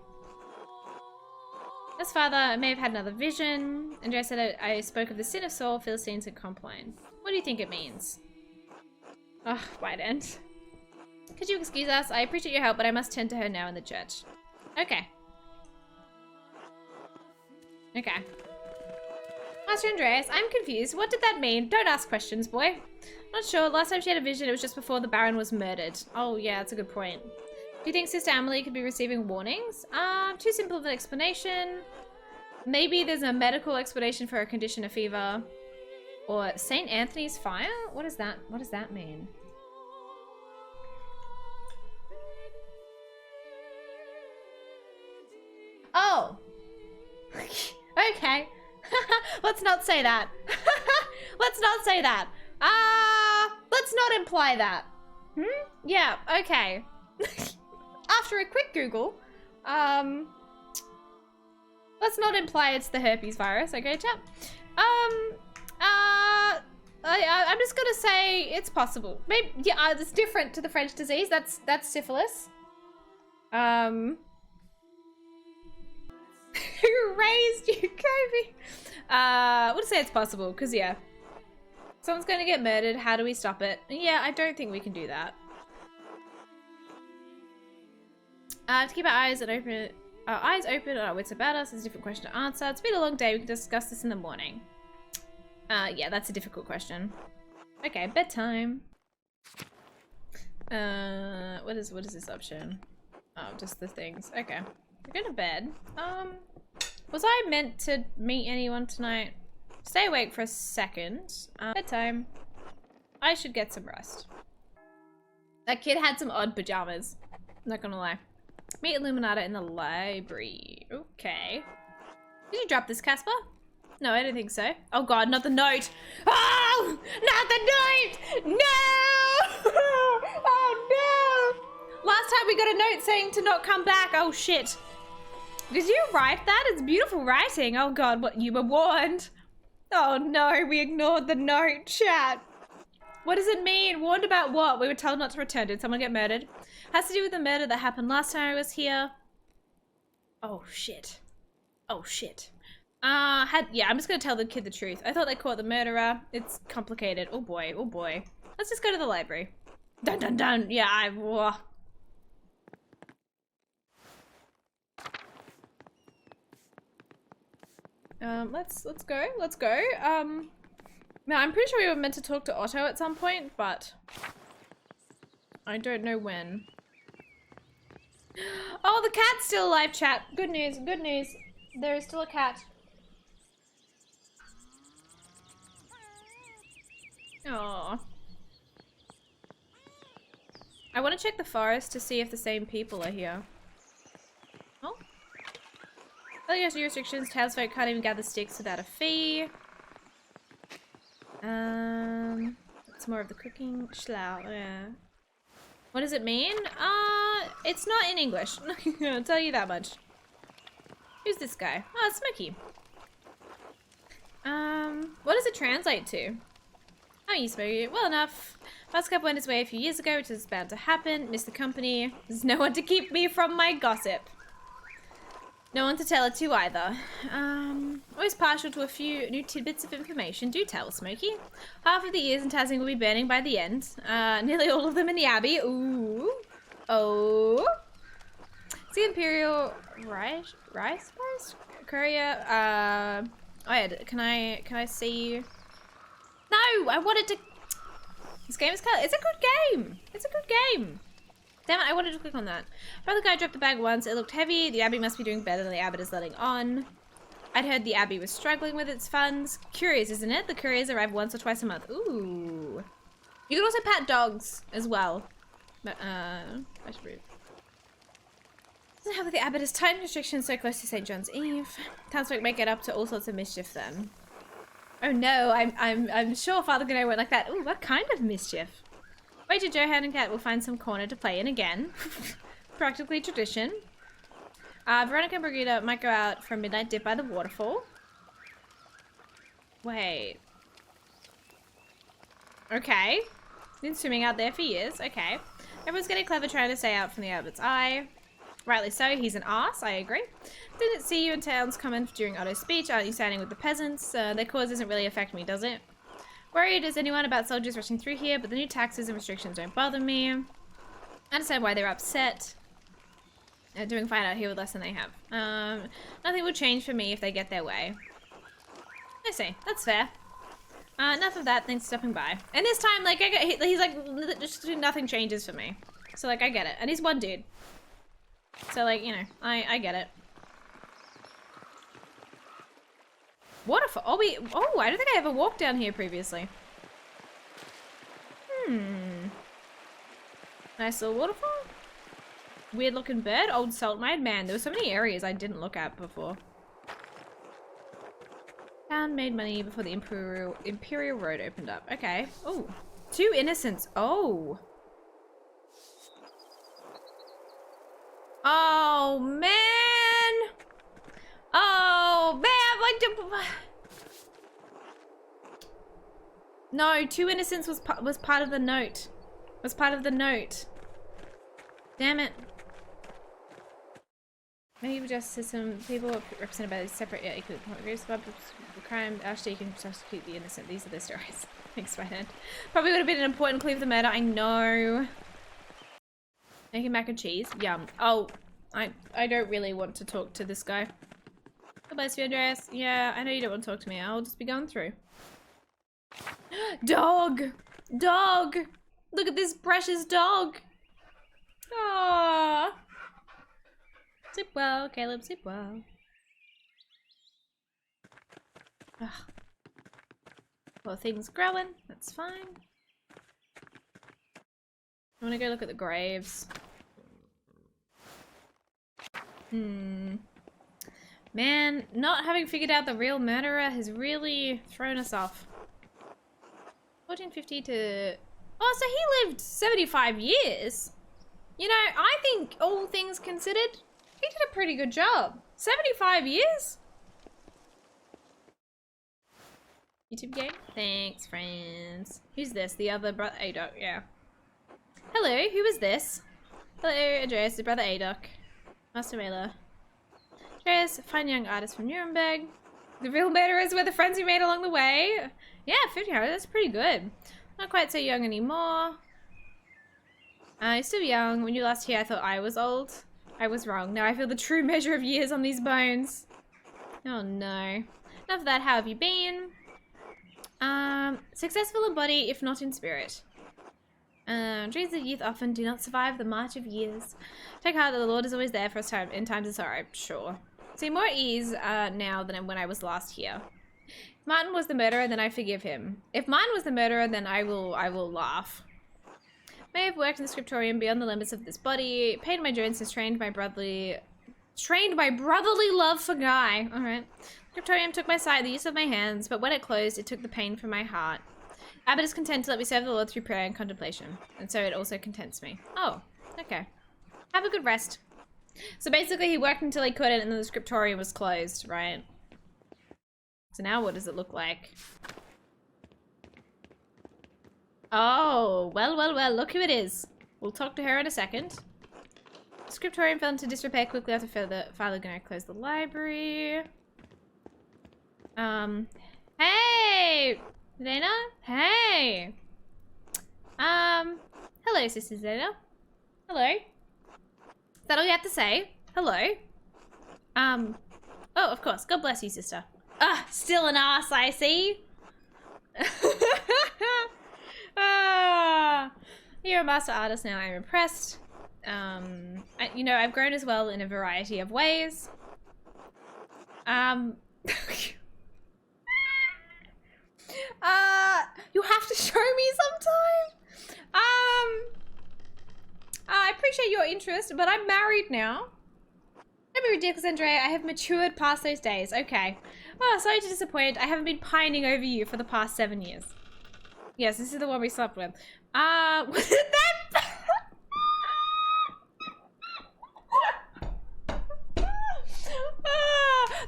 As father, I may have had another vision. Andrea said I spoke of the sin of Saul, Philistines, and Compline. What do you think it means? Oh, White End. Could you excuse us? I appreciate your help, but I must tend to her now in the church. Okay. Okay. Master Andreas, I'm confused. What did that mean? Don't ask questions, boy. Not sure. Last time she had a vision, it was just before the Baron was murdered. Oh, yeah, that's a good point. Do you think Sister Emily could be receiving warnings? Too simple of an explanation. Maybe there's a medical explanation for a condition of fever. Or St. Anthony's fire? What is that? What does that mean? Oh. Okay. Let's not say that. Let's not say that. Let's not imply that. Yeah, okay. After a quick Google, let's not imply it's the herpes virus, okay, chap? I'm just gonna say it's possible. Maybe, yeah, it's different to the French disease. That's syphilis. Who raised you, Kobe? We'll say it's possible, because yeah. Someone's going to get murdered. How do we stop it? Yeah, I don't think we can do that. To keep our eyes open and our wits about us is a different question to answer. It's been a long day. We can discuss this in the morning. Yeah, that's a difficult question. Okay, bedtime. What is this option? Oh, just the things. Okay. We're going to bed. Was I meant to meet anyone tonight? Stay awake for a second. Bedtime. I should get some rest. That kid had some odd pajamas. Not gonna lie. Meet Illuminata in the library. Okay. Did you drop this, Casper? No, I don't think so. Oh god, not the note! Oh! Not the note! No! Oh no! Last time we got a note saying to not come back. Oh shit. Did you write that? It's beautiful writing. Oh god, what, you were warned. Oh no, we ignored the note, chat. What does it mean? Warned about what? We were told not to return. Did someone get murdered? Has to do with the murder that happened last time I was here. Oh shit. Oh shit. Yeah, I'm just gonna tell the kid the truth. I thought they caught the murderer. It's complicated. Oh boy, oh boy. Let's just go to the library. Dun dun dun. Yeah, let's go. Now I'm pretty sure we were meant to talk to Otto at some point, but I don't know when. Oh, the cat's still alive, chat. Good news, good news. There is still a cat. Oh. I want to check the forest to see if the same people are here. Oh. Has restrictions. Townsfolk can't even gather sticks without a fee. It's more of the cooking. Schlau, yeah. What does it mean? It's not in English. I'll tell you that much. Who's this guy? Oh, it's Smokey. What does it translate to? How are you, Smokey? Well enough. Buzzcup went his way a few years ago, which is bound to happen. Missed the company. There's no one to keep me from my gossip. No one to tell it to either. Always partial to a few new tidbits of information. Do tell, Smokey. Half of the ears in Tasing will be burning by the end. Nearly all of them in the Abbey. Ooh. Oh. It's the Imperial Rice? Courier. Oh yeah, can I see? No, I wanted to. This game is called. It's a good game. It's a good game. Damn it, I wanted to click on that. Brother guy dropped the bag once. It looked heavy. The Abbey must be doing better than the Abbot is letting on. I'd heard the Abbey was struggling with its funds. Curious, isn't it? The couriers arrive once or twice a month. Ooh. You can also pat dogs as well. But, that's rude. Doesn't help that the Abbot has tightened restrictions so close to St. John's Eve. Townsfolk may get up to all sorts of mischief then. Oh no, I'm sure Father Gano went like that. Ooh, what kind of mischief? Wager Johan and Kat will find some corner to play in again. Practically tradition. Veronica and Brigitte might go out for a midnight dip by the waterfall. Wait. Okay. Been swimming out there for years. Okay. Everyone's getting clever trying to stay out from the Abbot's eye. Rightly so, he's an arse, I agree. Didn't see you in towns coming during Otto's speech. Aren't you standing with the peasants? Their cause doesn't really affect me, does it? Worried as anyone about soldiers rushing through here, but the new taxes and restrictions don't bother me. I understand why they're upset. Doing fine out here with less than they have. Nothing will change for me if they get their way. I see, that's fair. Enough of that, thanks for stopping by. And this time, like, he's like, just nothing changes for me. So, like, I get it. And he's one dude. So, like, you know, I get it. Waterfall. Oh, I don't think I ever walked down here previously. Nice little waterfall. Weird looking bird. Old salt mine. Man, there were so many areas I didn't look at before. Town made money before the Imperial Road opened up. Okay. Oh, 2 innocents. Oh. Oh, man. Oh, man. No, 2 innocents was part of the note. Was part of the note. Damn it. Many justice system people are represented by these separate yet equal groups. Crime. Actually, you can substitute the innocent. These are their stories. Thanks, Whitehead. Probably would have been an important clue for the murder. I know. Making mac and cheese. Yum. Oh, I don't really want to talk to this guy. God bless you, Andreas. Yeah, I know you don't want to talk to me. I'll just be going through. Dog! Dog! Look at this precious dog! Aww! Sleep well, Caleb, sleep well. Ugh. Well, things growing. That's fine. I want to go look at the graves. Man, not having figured out the real murderer has really thrown us off. 1450 to... Oh, so he lived 75 years. You know, I think all things considered, he did a pretty good job. 75 years? YouTube game? Thanks, friends. Who's this? The other brother? Adoc, yeah. Hello, who is this? Hello, Andreas, the brother Adoc. Master Mailer. Andreas, fine young artist from Nuremberg. The real murderers were the friends we made along the way. Yeah, 50, that's pretty good. Not quite so young anymore. You're still young. When you last here, I thought I was old. I was wrong. Now I feel the true measure of years on these bones. Oh no. Enough of that, how have you been? Successful in body, if not in spirit. Dreams of youth often do not survive the march of years. Take heart that the Lord is always there for us in times of sorrow. Sure. See, more ease now than when I was last here. If Martin was the murderer, then I forgive him. If mine was the murderer, then I will laugh. May have worked in the scriptorium beyond the limits of this body. Paid my dues and trained my brotherly love for Guy. All right. Scriptorium took my sight, the use of my hands, but when it closed, it took the pain from my heart. Abbot is content to let me serve the Lord through prayer and contemplation, and so it also contents me. Oh, okay. Have a good rest. So basically, he worked until he couldn't, and then the scriptorium was closed, right? So now what does it look like? Oh, well, look who it is. We'll talk to her in a second. The scriptorium fell into disrepair quickly after Father Gunnar closed the library. Hey! Zena? Hey! Hello, Sister Zena. Hello. Is that all you have to say? Hello. Oh, of course. God bless you, sister. Ah, still an ass, I see. You're a master artist now. I'm impressed. You know, I've grown as well in a variety of ways. You have to show me sometime. I appreciate your interest, but I'm married now. Don't be ridiculous, Andrea. I have matured past those days. Okay. Well, sorry to disappoint. I haven't been pining over you for the past 7 years. Yes, this is the one we slept with. Was it that?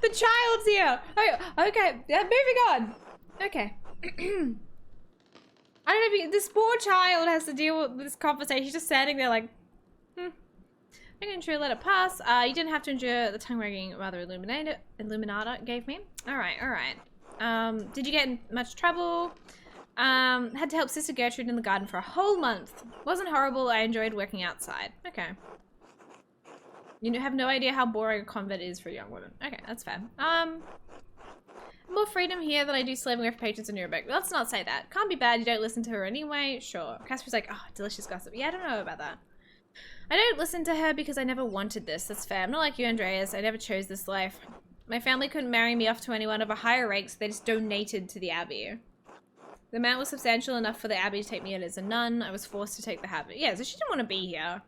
The child's here. Oh, okay. Yeah, moving on. Okay. I don't know if this poor child has to deal with this conversation. He's just standing there like, I'm gonna try to let it pass. You didn't have to endure the tongue wagging Mother Illuminata gave me. Alright. Did you get in much trouble? Had to help Sister Gertrude in the garden for a whole month. Wasn't horrible. I enjoyed working outside. Okay. You have no idea how boring a convent is for young women. Okay, that's fair. More freedom here than I do slaving away for patrons in Nuremberg. Let's not say that. Can't be bad. You don't listen to her anyway. Sure. Casper's like, oh, delicious gossip. Yeah, I don't know about that. I don't listen to her because I never wanted this. That's fair. I'm not like you, Andreas. I never chose this life. My family couldn't marry me off to anyone of a higher rank, so they just donated to the abbey. The amount was substantial enough for the abbey to take me in as a nun. I was forced to take the habit. Yeah, so she didn't want to be here.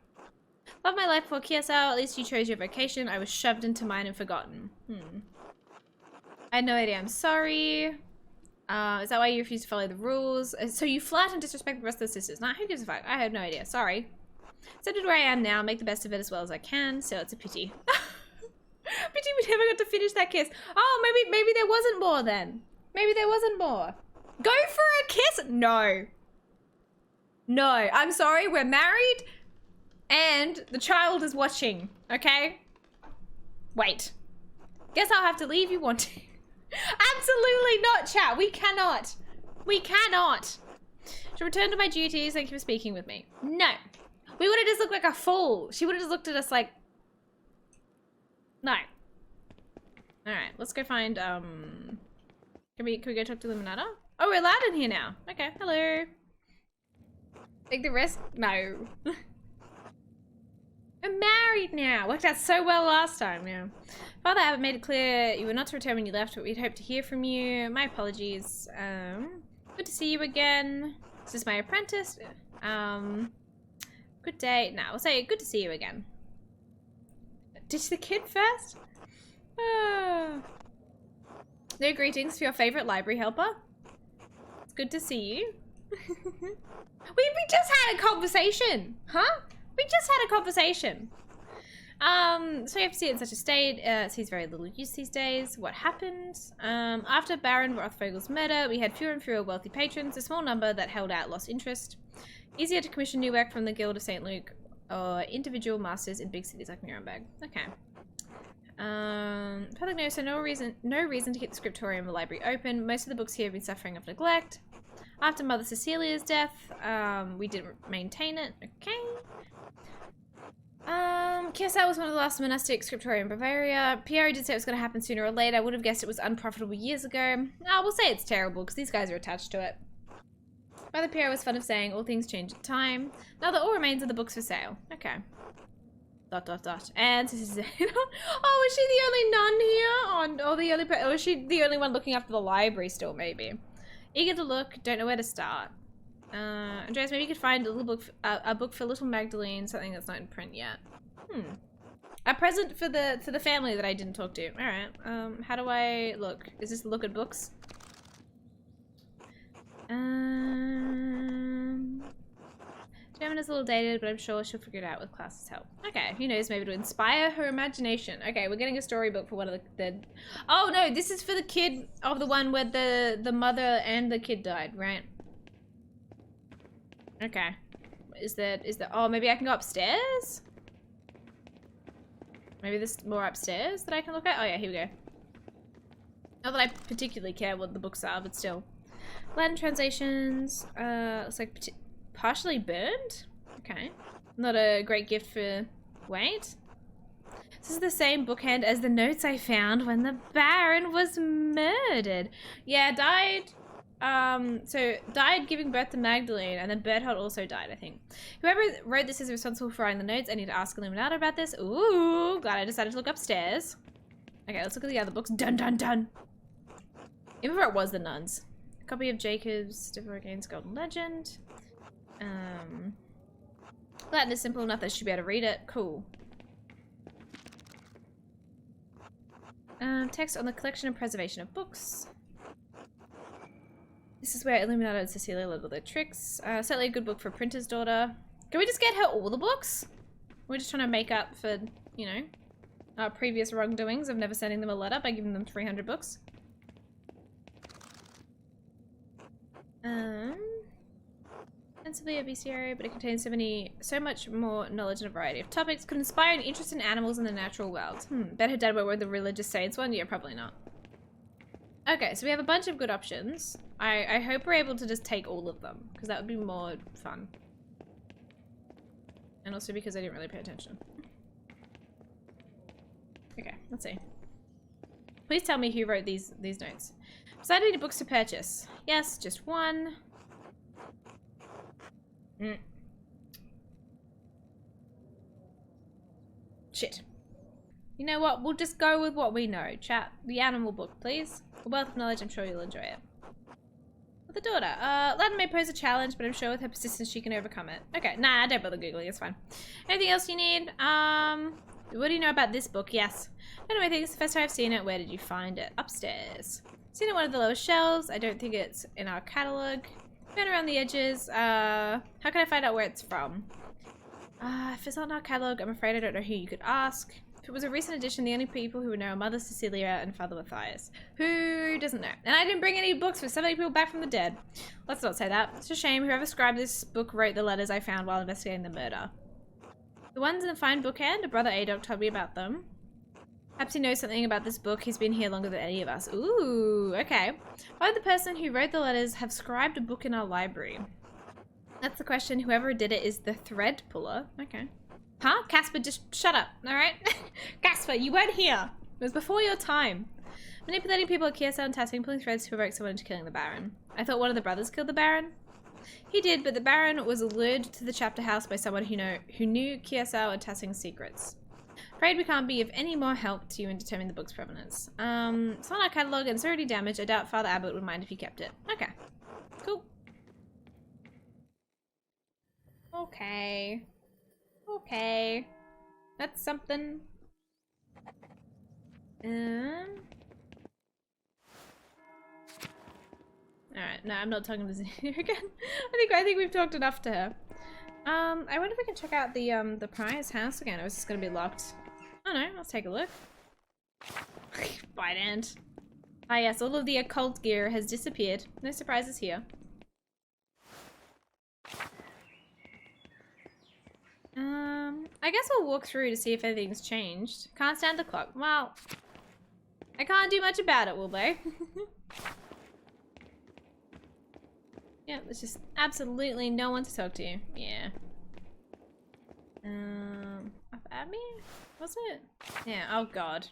Love my life before Kiesau. At least you chose your vocation. I was shoved into mine and forgotten. I had no idea. I'm sorry. Is that why you refused to follow the rules? So you flat and disrespect the rest of the sisters. Nah, who gives a fuck? I have no idea. Sorry. Accepted where I am now. Make the best of it as well as I can. So it's a pity. Pity we never got to finish that kiss. Oh, maybe there wasn't more then. Maybe there wasn't more. Go for a kiss? No. No. I'm sorry. We're married. And the child is watching. Okay? Wait. Guess I'll have to leave you want to. Absolutely not, chat. We cannot. We cannot. She'll return to my duties. Thank you for speaking with me. No. We would have just looked like a fool. She would have just looked at us like... No. Alright, let's go find, Can we go talk to Limonada? Oh, we're allowed in here now. Okay, hello. Take the risk? No. I'm married now. Worked out so well last time, yeah. Father Abbott made it clear you were not to return when you left, but we'd hope to hear from you. My apologies. Good to see you again. This is my apprentice. Good day. Nah, we'll say good to see you again. Ditch the kid first? No greetings for your favorite library helper. It's good to see you. we just had a conversation, huh? We just had a conversation. So you have to see it in such a state. It sees very little use these days. What happened? After Baron Rothvogel's murder, we had fewer and fewer wealthy patrons. A small number that held out lost interest. Easier to commission new work from the Guild of St. Luke or individual masters in big cities like Nuremberg. Okay. Public notice, so no reason to keep the scriptorium of the library open. Most of the books here have been suffering of neglect. After Mother Cecilia's death, we didn't maintain it. Okay. Kirsau was one of the last monastic scriptorium in Bavaria. Piero did say it was going to happen sooner or later. I would have guessed it was unprofitable years ago. We'll say it's terrible because these guys are attached to it. Brother Piero was fond of saying all things change in time. Now that all remains of the books for sale. Okay. ... And this is oh, is she the only nun here? Or the only or is she the only one looking after the library still, maybe? Eager to look, don't know where to start. Andreas, maybe you could find a little book, a book for little Magdalene, something that's not in print yet. A present for the family that I didn't talk to. All right. How do I look? Is this look at books? German is a little dated, but I'm sure she'll figure it out with class's help. Okay, who knows? Maybe to inspire her imagination. Okay, we're getting a storybook for one of the. Oh no, this is for the kid of the one where the mother and the kid died, right? Okay. Is that? Oh, maybe I can go upstairs. Maybe there's more upstairs that I can look at. Oh yeah, here we go. Not that I particularly care what the books are, but still. Latin translations. Looks like partially burned? Okay. Not a great gift for... Wait. This is the same bookend as the notes I found when the Baron was murdered. Yeah, died... So died giving birth to Magdalene, and then Berthold also died, I think. Whoever wrote this is responsible for writing the notes. I need to ask Illuminata about this. Ooh, glad I decided to look upstairs. Okay, let's look at the other books. Dun dun dun! Even if it was the nuns. A copy of Jacob's Devorgain's Golden Legend. Latin is simple enough that she should be able to read it. Cool. Text on the collection and preservation of books. This is where Illuminata and Cecilia learned all their tricks. Certainly a good book for a printer's daughter. Can we just get her all the books? We're just trying to make up for, you know, our previous wrongdoings of never sending them a letter by giving them 300 books. Sensibly a bestiary, but it contains so much more knowledge and a variety of topics. Could inspire an interest in animals in the natural world. Bet her dad went with the religious saints one? Yeah, probably not. Okay, so we have a bunch of good options. I hope we're able to just take all of them, because that would be more fun. And also because I didn't really pay attention. Okay, let's see. Please tell me who wrote these notes. Decided any books to purchase. Yes, just one. Shit. You know what? We'll just go with what we know. Chat. The animal book, please. A wealth of knowledge. I'm sure you'll enjoy it. With the daughter. Latin may pose a challenge, but I'm sure with her persistence she can overcome it. Okay. Nah, don't bother Googling. It's fine. Anything else you need? What do you know about this book? Yes. Anyway, I think it's the first time I've seen it. Where did you find it? Upstairs. Seen it on one of the lowest shelves. I don't think it's in our catalogue. Been around the edges. How can I find out where it's from? If it's not in our catalogue, I'm afraid I don't know who you could ask. If it was a recent edition, the only people who would know are Mother Cecilia and Father Matthias. Who doesn't know? And I didn't bring any books for so many people back from the dead. Let's not say that. It's a shame. Whoever scribed this book wrote the letters I found while investigating the murder. The ones in the fine bookend, a brother Adolf told me about them. Perhaps he knows something about this book. He's been here longer than any of us. Ooh, okay. Why would the person who wrote the letters have scribed a book in our library? That's the question. Whoever did it is the thread puller. Okay. Huh? Casper, just shut up, alright? Casper, you weren't here. It was before your time. Manipulating people at Kiersau and Tasking, pulling threads to provoke someone into killing the Baron. I thought one of the brothers killed the Baron. He did, but the Baron was lured to the chapter house by someone who knew Kiersau and Tassing's secrets. Afraid we can't be of any more help to you in determining the book's provenance. It's not our catalogue and it's already damaged. I doubt Father Abbott would mind if you kept it. Okay. Cool. Okay. Okay. That's something. Alright, no, I'm not talking to Zinnia again. I think we've talked enough to her. I wonder if we can check out the prior's house again, or is this gonna be locked? Oh no, let's take a look. Bite ant. Ah yes, all of the occult gear has disappeared. No surprises here. I guess we'll walk through to see if anything's changed. Can't stand the clock. Well, I can't do much about it, will they? Yeah, there's just absolutely no one to talk to. Yeah. Up at me? Was it? Yeah, oh god.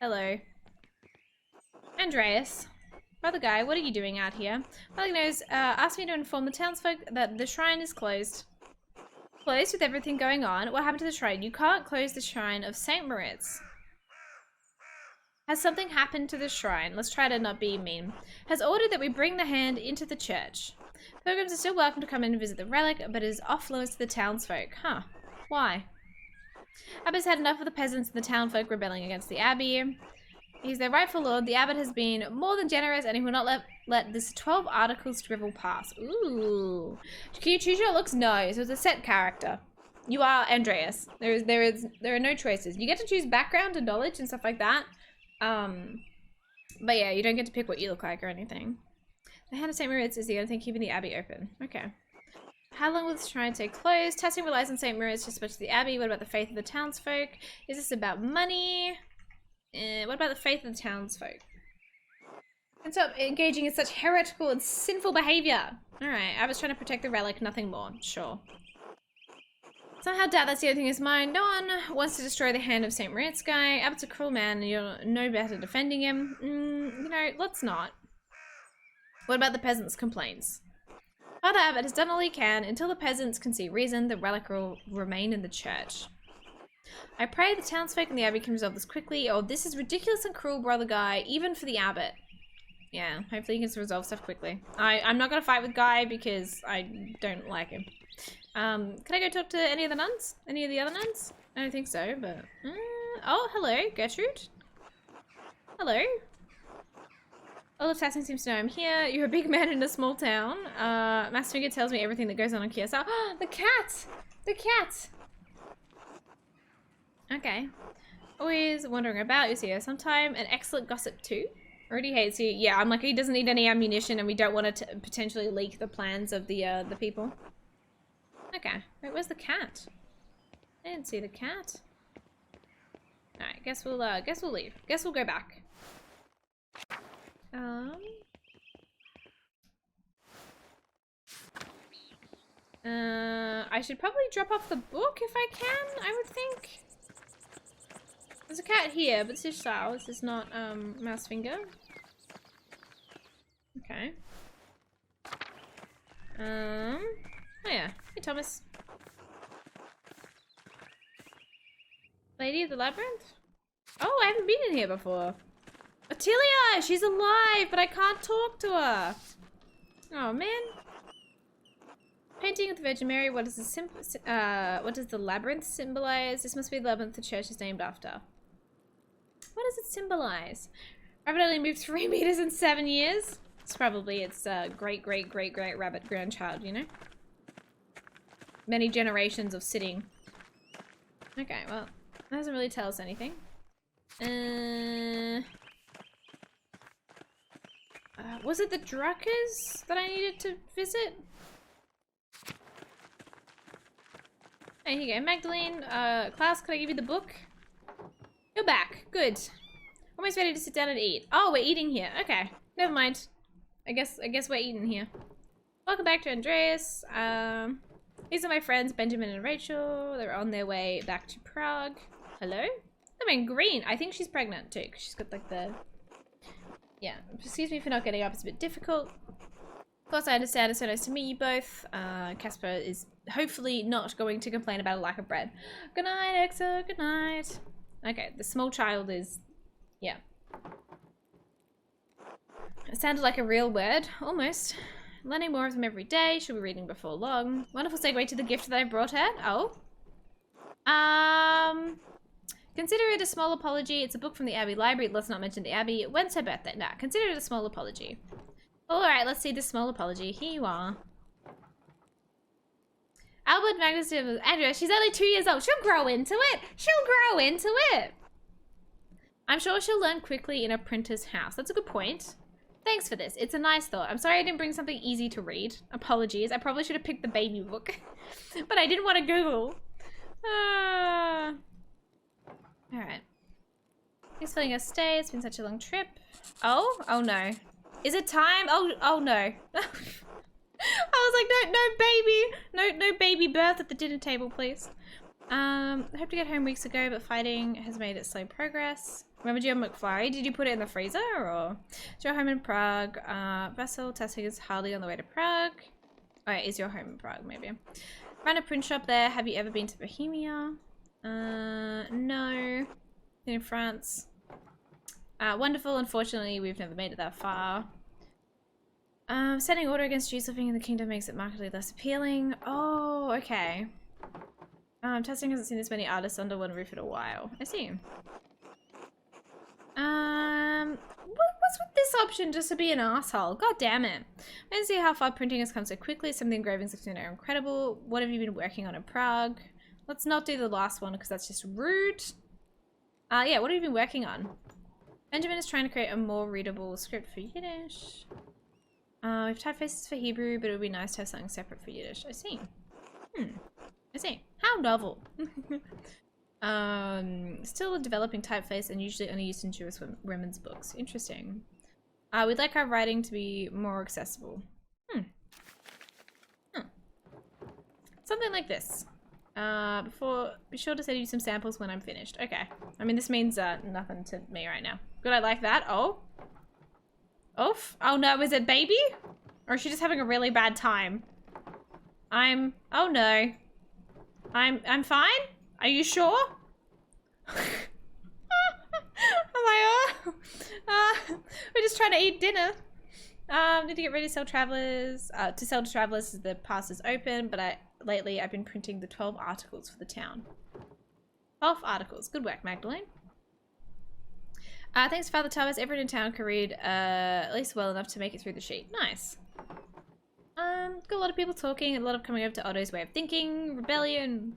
Hello. Andreas. Brother Guy, what are you doing out here? Brother knows, asked me to inform the townsfolk that the shrine is closed. Closed with everything going on. What happened to the shrine? You can't close the shrine of St. Moritz. Has something happened to the shrine? Let's try to not be mean. Has ordered that we bring the hand into the church. Pilgrims are still welcome to come in and visit the relic, but it is off limits to the townsfolk. Huh. Why? Abbot's had enough of the peasants and the townfolk rebelling against the abbey. He's their rightful lord. The abbot has been more than generous, and he will not let this 12 articles scribble pass. Ooh. Can you choose your looks? No. So it's a set character. You are Andreas. There are no choices. You get to choose background and knowledge and stuff like that. But yeah, you don't get to pick what you look like or anything. The Hand of St. Moritz is the only thing keeping the abbey open. Okay. How long will this shrine stay closed? Testing relies on St. Moritz just as much as the abbey. What about the faith of the townsfolk? Is this about money? What about the faith of the townsfolk? And stop engaging in such heretical and sinful behavior. Alright, I was trying to protect the relic, nothing more. Sure. Somehow doubt that's the only thing in his mind. No one wants to destroy the Hand of St. Moritz guy. Abbot's a cruel man and you're no better defending him. You know, let's not. What about the peasants' complaints? Father Abbot has done all he can. Until the peasants can see reason, the relic will remain in the church. I pray the townsfolk and the abbey can resolve this quickly. Oh, this is ridiculous and cruel, brother Guy, even for the abbot. Yeah, hopefully he can resolve stuff quickly. I'm not gonna fight with Guy because I don't like him. Can I go talk to any of the nuns? Any of the other nuns? I don't think so, but... oh, hello, Gertrude. Hello. All of Tassing seems to know I'm here. You're a big man in a small town. Master Finger tells me everything that goes on Kiersau. Oh, the cat! The cat! Okay. Always wandering about. You see her sometime. An excellent gossip too. Already hates you. Yeah, I'm like, he doesn't need any ammunition and we don't want to potentially leak the plans of the people. Okay. Wait, where's the cat? I didn't see the cat. Alright, guess we'll leave. Guess we'll go back. I should probably drop off the book if I can, I would think. There's a cat here, but this is Sal. This is not, Mouse Finger. Okay. Oh yeah. Hey, Thomas. Lady of the Labyrinth? Oh, I haven't been in here before. Ottilia! She's alive, but I can't talk to her. Oh, man. Painting of the Virgin Mary. What does the labyrinth symbolize? This must be the labyrinth the church is named after. What does it symbolize? Rabbit only moved 3 meters in 7 years. It's probably its great rabbit grandchild, you know? Many generations of sitting. Okay, well, that doesn't really tell us anything. Was it the Druckers that I needed to visit? Hey, here you go. Magdalene, Klaus, could I give you the book? You're back. Good. Almost ready to sit down and eat. Oh, we're eating here. Okay. Never mind. I guess we're eating here. Welcome back to Andreas. These are my friends, Benjamin and Rachel. They're on their way back to Prague. Hello? I'm in green. I think she's pregnant too, because she's got like the... Yeah. Excuse me for not getting up. It's a bit difficult. Of course, I understand. It's so nice to meet you both. Casper is hopefully not going to complain about a lack of bread. Good night, Exa. Good night. Okay, the small child is... Yeah. It sounded like a real word. Almost. Learning more of them every day. She'll be reading before long. Wonderful segue to the gift that I brought her. Oh. Consider it a small apology. It's a book from the Abbey Library. Let's not mention the Abbey. When's her birthday? Nah, consider it a small apology. Alright, let's see the small apology. Here you are. Albert Magnus Andrea, she's only 2 years old. She'll grow into it. She'll grow into it. I'm sure she'll learn quickly in a printer's house. That's a good point. Thanks for this. It's a nice thought. I'm sorry I didn't bring something easy to read. Apologies. I probably should have picked the baby book. But I didn't want to Google. Alright. Thanks for letting us stay. It's been such a long trip. Oh? Oh no. Is it time? Oh no. I was like, no baby birth at the dinner table, please. I hope to get home weeks ago, but fighting has made it slow progress. Remember your McFlurry? Did you put it in the freezer or? Is your home in Prague? Vessel testing is hardly on the way to Prague. Oh, yeah, is your home in Prague, maybe. Run a print shop there. Have you ever been to Bohemia? No. Been in France. Wonderful. Unfortunately, we've never made it that far. Sending order against Jews living in the kingdom makes it markedly less appealing. Oh, okay. Testing hasn't seen this many artists under one roof in a while. I see. What's with this option just to be an asshole? God damn it. Let's see how far printing has come so quickly. Some of the engravings I've seen are incredible. What have you been working on in Prague? Let's not do the last one because that's just rude. Yeah, what have you been working on? Benjamin is trying to create a more readable script for Yiddish. We have typefaces for Hebrew, but it would be nice to have something separate for Yiddish. I see. I see. How novel. Still a developing typeface and usually only used in Jewish women's books. Interesting. We'd like our writing to be more accessible. Something like this. Be sure to send you some samples when I'm finished. Okay. I mean, this means nothing to me right now. Good, I like that. Oh. Oof. Oh no, is it baby? Or is she just having a really bad time? Oh no. I'm fine? Are you sure? I'm like, we're just trying to eat dinner. Need to get ready to sell travelers. To sell to travelers, the pass is open, but lately I've been printing the 12 articles for the town. 12 articles. Good work, Magdalene. Thanks, Father Thomas. Everyone in town can read at least well enough to make it through the sheet. Nice. Got a lot of people talking, a lot of coming over to Otto's way of thinking, rebellion.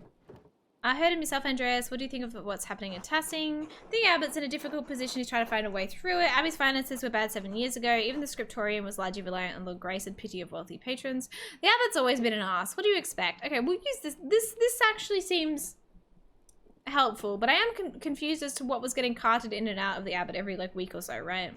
I heard him yourself, Andreas. What do you think of what's happening in Tassing? The Abbott's in a difficult position. He's trying to find a way through it. Abby's finances were bad 7 years ago. Even the scriptorium was largely reliant on the grace and pity of wealthy patrons. The Abbott's always been an ass. What do you expect? Okay, we'll use this. This actually seems helpful, but I am confused as to what was getting carted in and out of the Abbott every like week or so, right?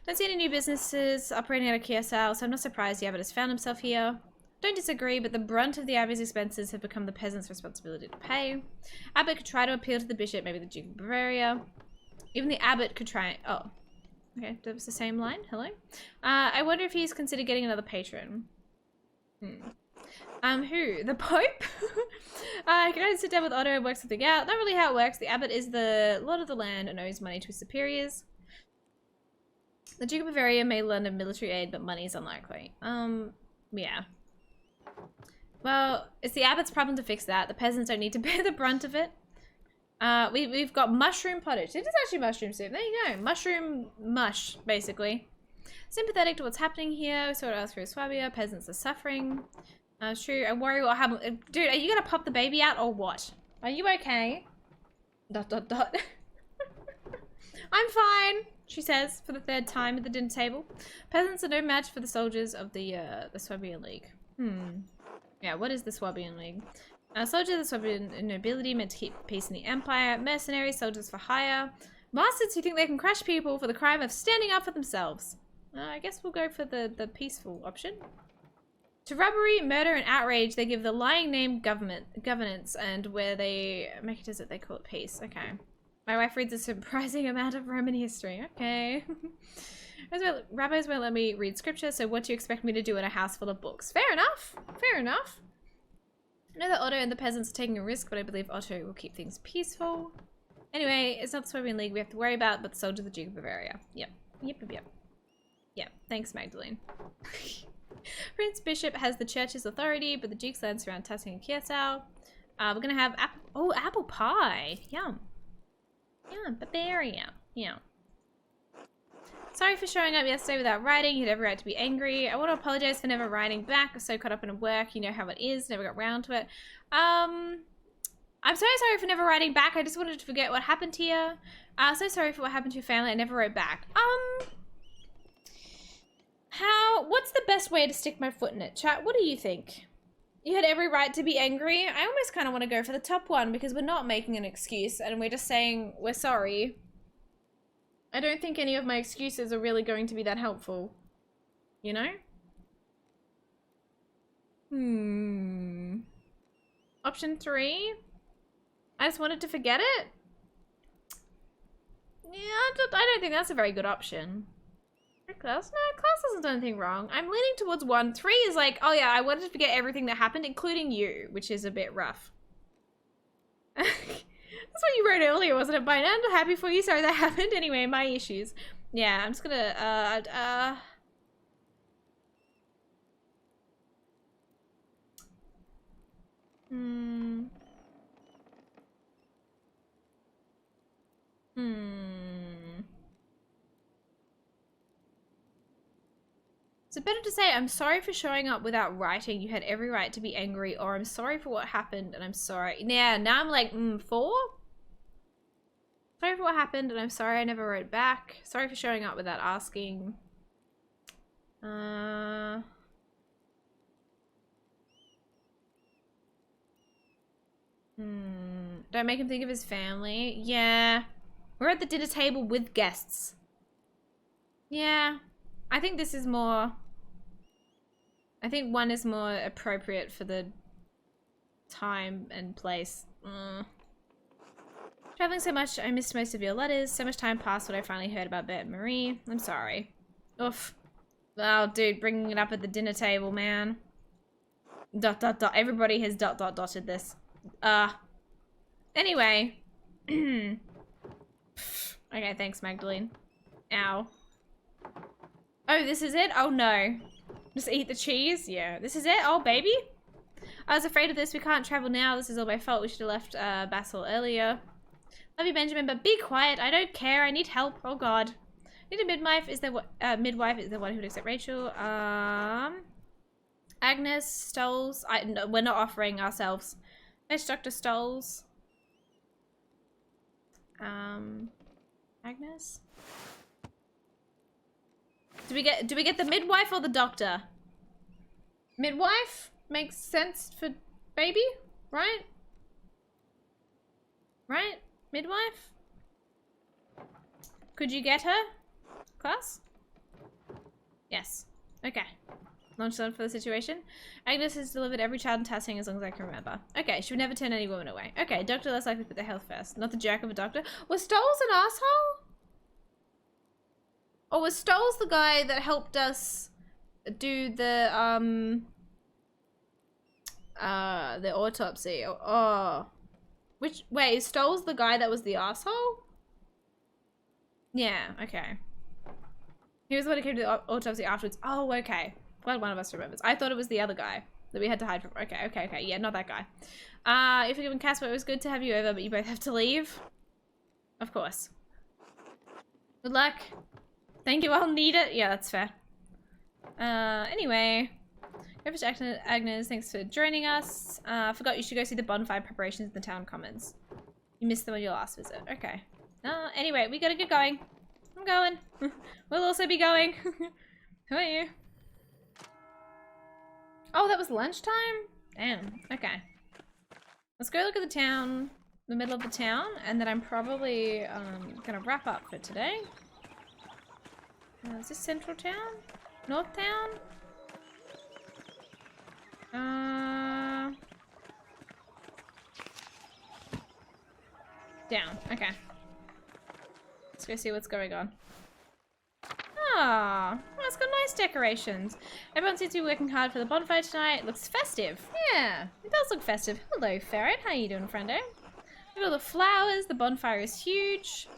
Don't see any new businesses operating out of Kiosau, so I'm not surprised the Abbott has found himself here. Don't disagree, but the brunt of the Abbey's expenses have become the peasants' responsibility to pay. Abbott could try to appeal to the bishop, maybe the Duke of Bavaria. Even the Abbott could try... Oh. Okay, that was the same line. Hello? I wonder if he's considered getting another patron. Who? The Pope? Can I sit down with Otto and work something out? Not really how it works. The Abbott is the lord of the land and owes money to his superiors. The Duke of Bavaria may lend a military aid, but money is unlikely. Yeah. Well, it's the Abbott's problem to fix that. The peasants don't need to bear the brunt of it. We've got mushroom pottage. It is actually mushroom soup. There you go. Mushroom mush, basically. Sympathetic to what's happening here. We saw it else through Swabia. Peasants are suffering. True. I worry what happened. Dude, are you gonna pop the baby out or what? Are you okay? ... I'm fine, she says for the third time at the dinner table. Peasants are no match for the soldiers of the Swabian League. Yeah, what is the Swabian League? Soldiers of the Swabian nobility meant to keep peace in the empire. Mercenaries, soldiers for hire. Bastards who think they can crush people for the crime of standing up for themselves. I guess we'll go for the peaceful option. To robbery, murder, and outrage, they give the lying name governance, and where they make it as it, they call it peace. Okay. My wife reads a surprising amount of Roman history. Okay. Rabbis won't let me read scripture, so what do you expect me to do in a house full of books? Fair enough. Fair enough. I know that Otto and the peasants are taking a risk, but I believe Otto will keep things peaceful. Anyway, it's not the Swabian League we have to worry about, but the soldiers of the Duke of Bavaria. Yep. Yep. Thanks, Magdalene. Prince Bishop has the church's authority, but the Duke's lands surround Tuscan and Kiersau. We're gonna have apple pie. Yum. Yeah, Bavaria. Yeah. Sorry for showing up yesterday without writing. You had every right to be angry. I want to apologize for never writing back. I was so caught up in work. You know how it is. Never got round to it. I'm so sorry for never writing back. I just wanted to forget what happened here. So sorry for what happened to your family. I never wrote back. What's the best way to stick my foot in it? Chat, what do you think? You had every right to be angry. I almost kind of want to go for the top one because we're not making an excuse and we're just saying we're sorry. I don't think any of my excuses are really going to be that helpful. You know? Option 3. I just wanted to forget it? Yeah, I don't think that's a very good option. Class? No, class hasn't done anything wrong. I'm leaning towards 1. 3 is like, oh yeah, I wanted to forget everything that happened, including you, which is a bit rough. That's what you wrote earlier, wasn't it? By now, I'm happy for you. Sorry that happened. Anyway, my issues. Yeah, I'm just gonna, Is it better to say, I'm sorry for showing up without writing, you had every right to be angry, or I'm sorry for what happened and I'm sorry. Yeah, now I'm like, 4? Sorry for what happened and I'm sorry I never wrote back. Sorry for showing up without asking. Don't make him think of his family. Yeah. We're at the dinner table with guests. Yeah. I think this is more... I think 1 is more appropriate for the time and place. Traveling so much, I missed most of your letters. So much time passed when I finally heard about Bert and Marie. I'm sorry. Oof. Oh, dude, bringing it up at the dinner table, man. ... Everybody has ... dotted this. Anyway. Okay, thanks, Magdalene. Ow. Oh, this is it? Oh, no. Just eat the cheese? Yeah. This is it? Oh, baby? I was afraid of this. We can't travel now. This is all my fault. We should have left Basil earlier. Love you, Benjamin, but be quiet. I don't care. I need help. Oh, God. Need a midwife. Is there midwife is the one who would accept Rachel. Agnes, Stolz. No, we're not offering ourselves. There's Dr. Stolz. Agnes? Do we get the midwife or the doctor? Midwife makes sense for baby, right? Right? Midwife? Could you get her? Class? Yes. Okay. Launch on for the situation. Agnes has delivered every child in Tassing as long as I can remember. Okay, she would never turn any woman away. Okay, doctor less likely to put their health first. Not the jerk of a doctor. Was Stolz an asshole? Or was Stolz the guy that helped us do the autopsy? Wait, is Stolz the guy that was the asshole? Yeah, okay. He was the one who came to the autopsy afterwards. Oh, okay. Glad one of us remembers. I thought it was the other guy that we had to hide from. Okay. Yeah, not that guy. If you're giving Casper, it was good to have you over, but you both have to leave. Of course. Good luck. Thank you, I'll need it. Yeah, that's fair. Anyway. Reverend Agnes, thanks for joining us. Forgot you should go see the bonfire preparations in the town commons. You missed them on your last visit. Okay. Anyway, we gotta get going. I'm going. We'll also be going. Who are you? Oh, that was lunchtime? Damn. Okay. Let's go look at the town. the middle of the town, and then I'm probably gonna wrap up for today. Is this Central Town? North Town? Down. Okay. Let's go see what's going on. Ah, oh, it's got nice decorations. Everyone seems to be working hard for the bonfire tonight. It looks festive. Yeah, it does look festive. Hello, Ferret. How you doing, friendo? Look at all the flowers. The bonfire is huge.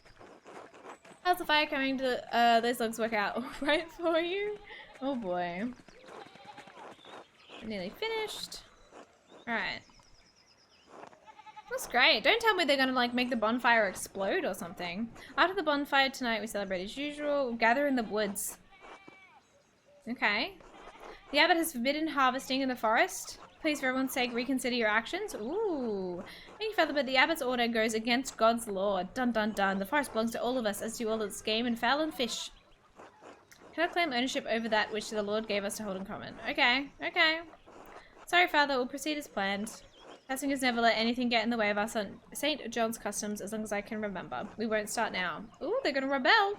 How's the fire coming to those logs work out all right for you? Oh boy. We're nearly finished. Alright. That's great. Don't tell me they're gonna like make the bonfire explode or something. After the bonfire tonight, we celebrate as usual. We'll gather in the woods. Okay. The abbot has forbidden harvesting in the forest. Please, for everyone's sake, reconsider your actions. Ooh. Thank you, Father, but the abbot's order goes against God's law. Dun dun dun. The forest belongs to all of us, as do all its game and fowl and fish. Cannot claim ownership over that which the Lord gave us to hold in common. Okay. Okay. Sorry, Father. We'll proceed as planned. Passing has never let anything get in the way of our son St. John's customs as long as I can remember. We won't start now. Ooh, they're gonna rebel.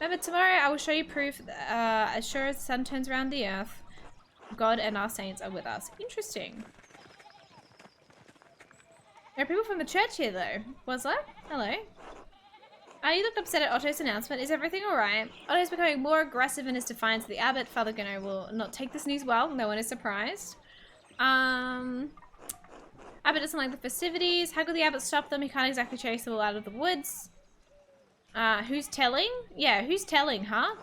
Remember, tomorrow I will show you proof that, as sure as the sun turns around the earth, God and our saints are with us. Interesting. There are people from the church here, though. Was there? Hello. You looked upset at Otto's announcement. Is everything alright? Otto's becoming more aggressive in his defiance of the abbot. Father Gunnar will not take this news well. No one is surprised. Abbot doesn't like the festivities. How could the abbot stop them? He can't exactly chase them all out of the woods. Who's telling? Yeah, who's telling, huh?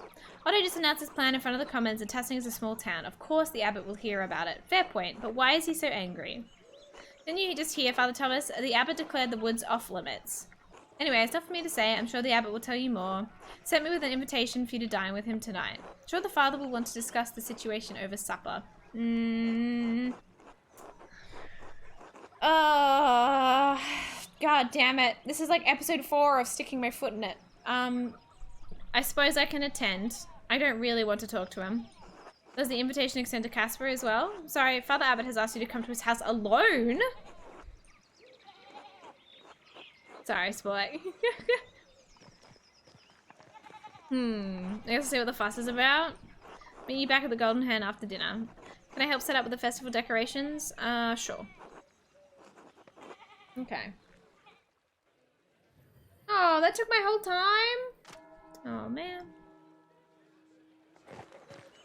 Otto just announced his plan in front of the commons, and Tassing is a small town. Of course the abbot will hear about it. Fair point, but why is he so angry? Didn't you just hear, Father Thomas? The abbot declared the woods off limits. Anyway, it's not for me to say. I'm sure the abbot will tell you more. Sent me with an invitation for you to dine with him tonight. Sure the father will want to discuss the situation over supper. Oh, God damn it. This is like episode 4 of sticking my foot in it. I suppose I can attend. I don't really want to talk to him. Does the invitation extend to Casper as well? Sorry, Father Abbot has asked you to come to his house alone? Sorry, sport. I guess see what the fuss is about. Meet you back at the Golden Hen after dinner. Can I help set up with the festival decorations? Sure. Okay. Oh, that took my whole time? Oh, man.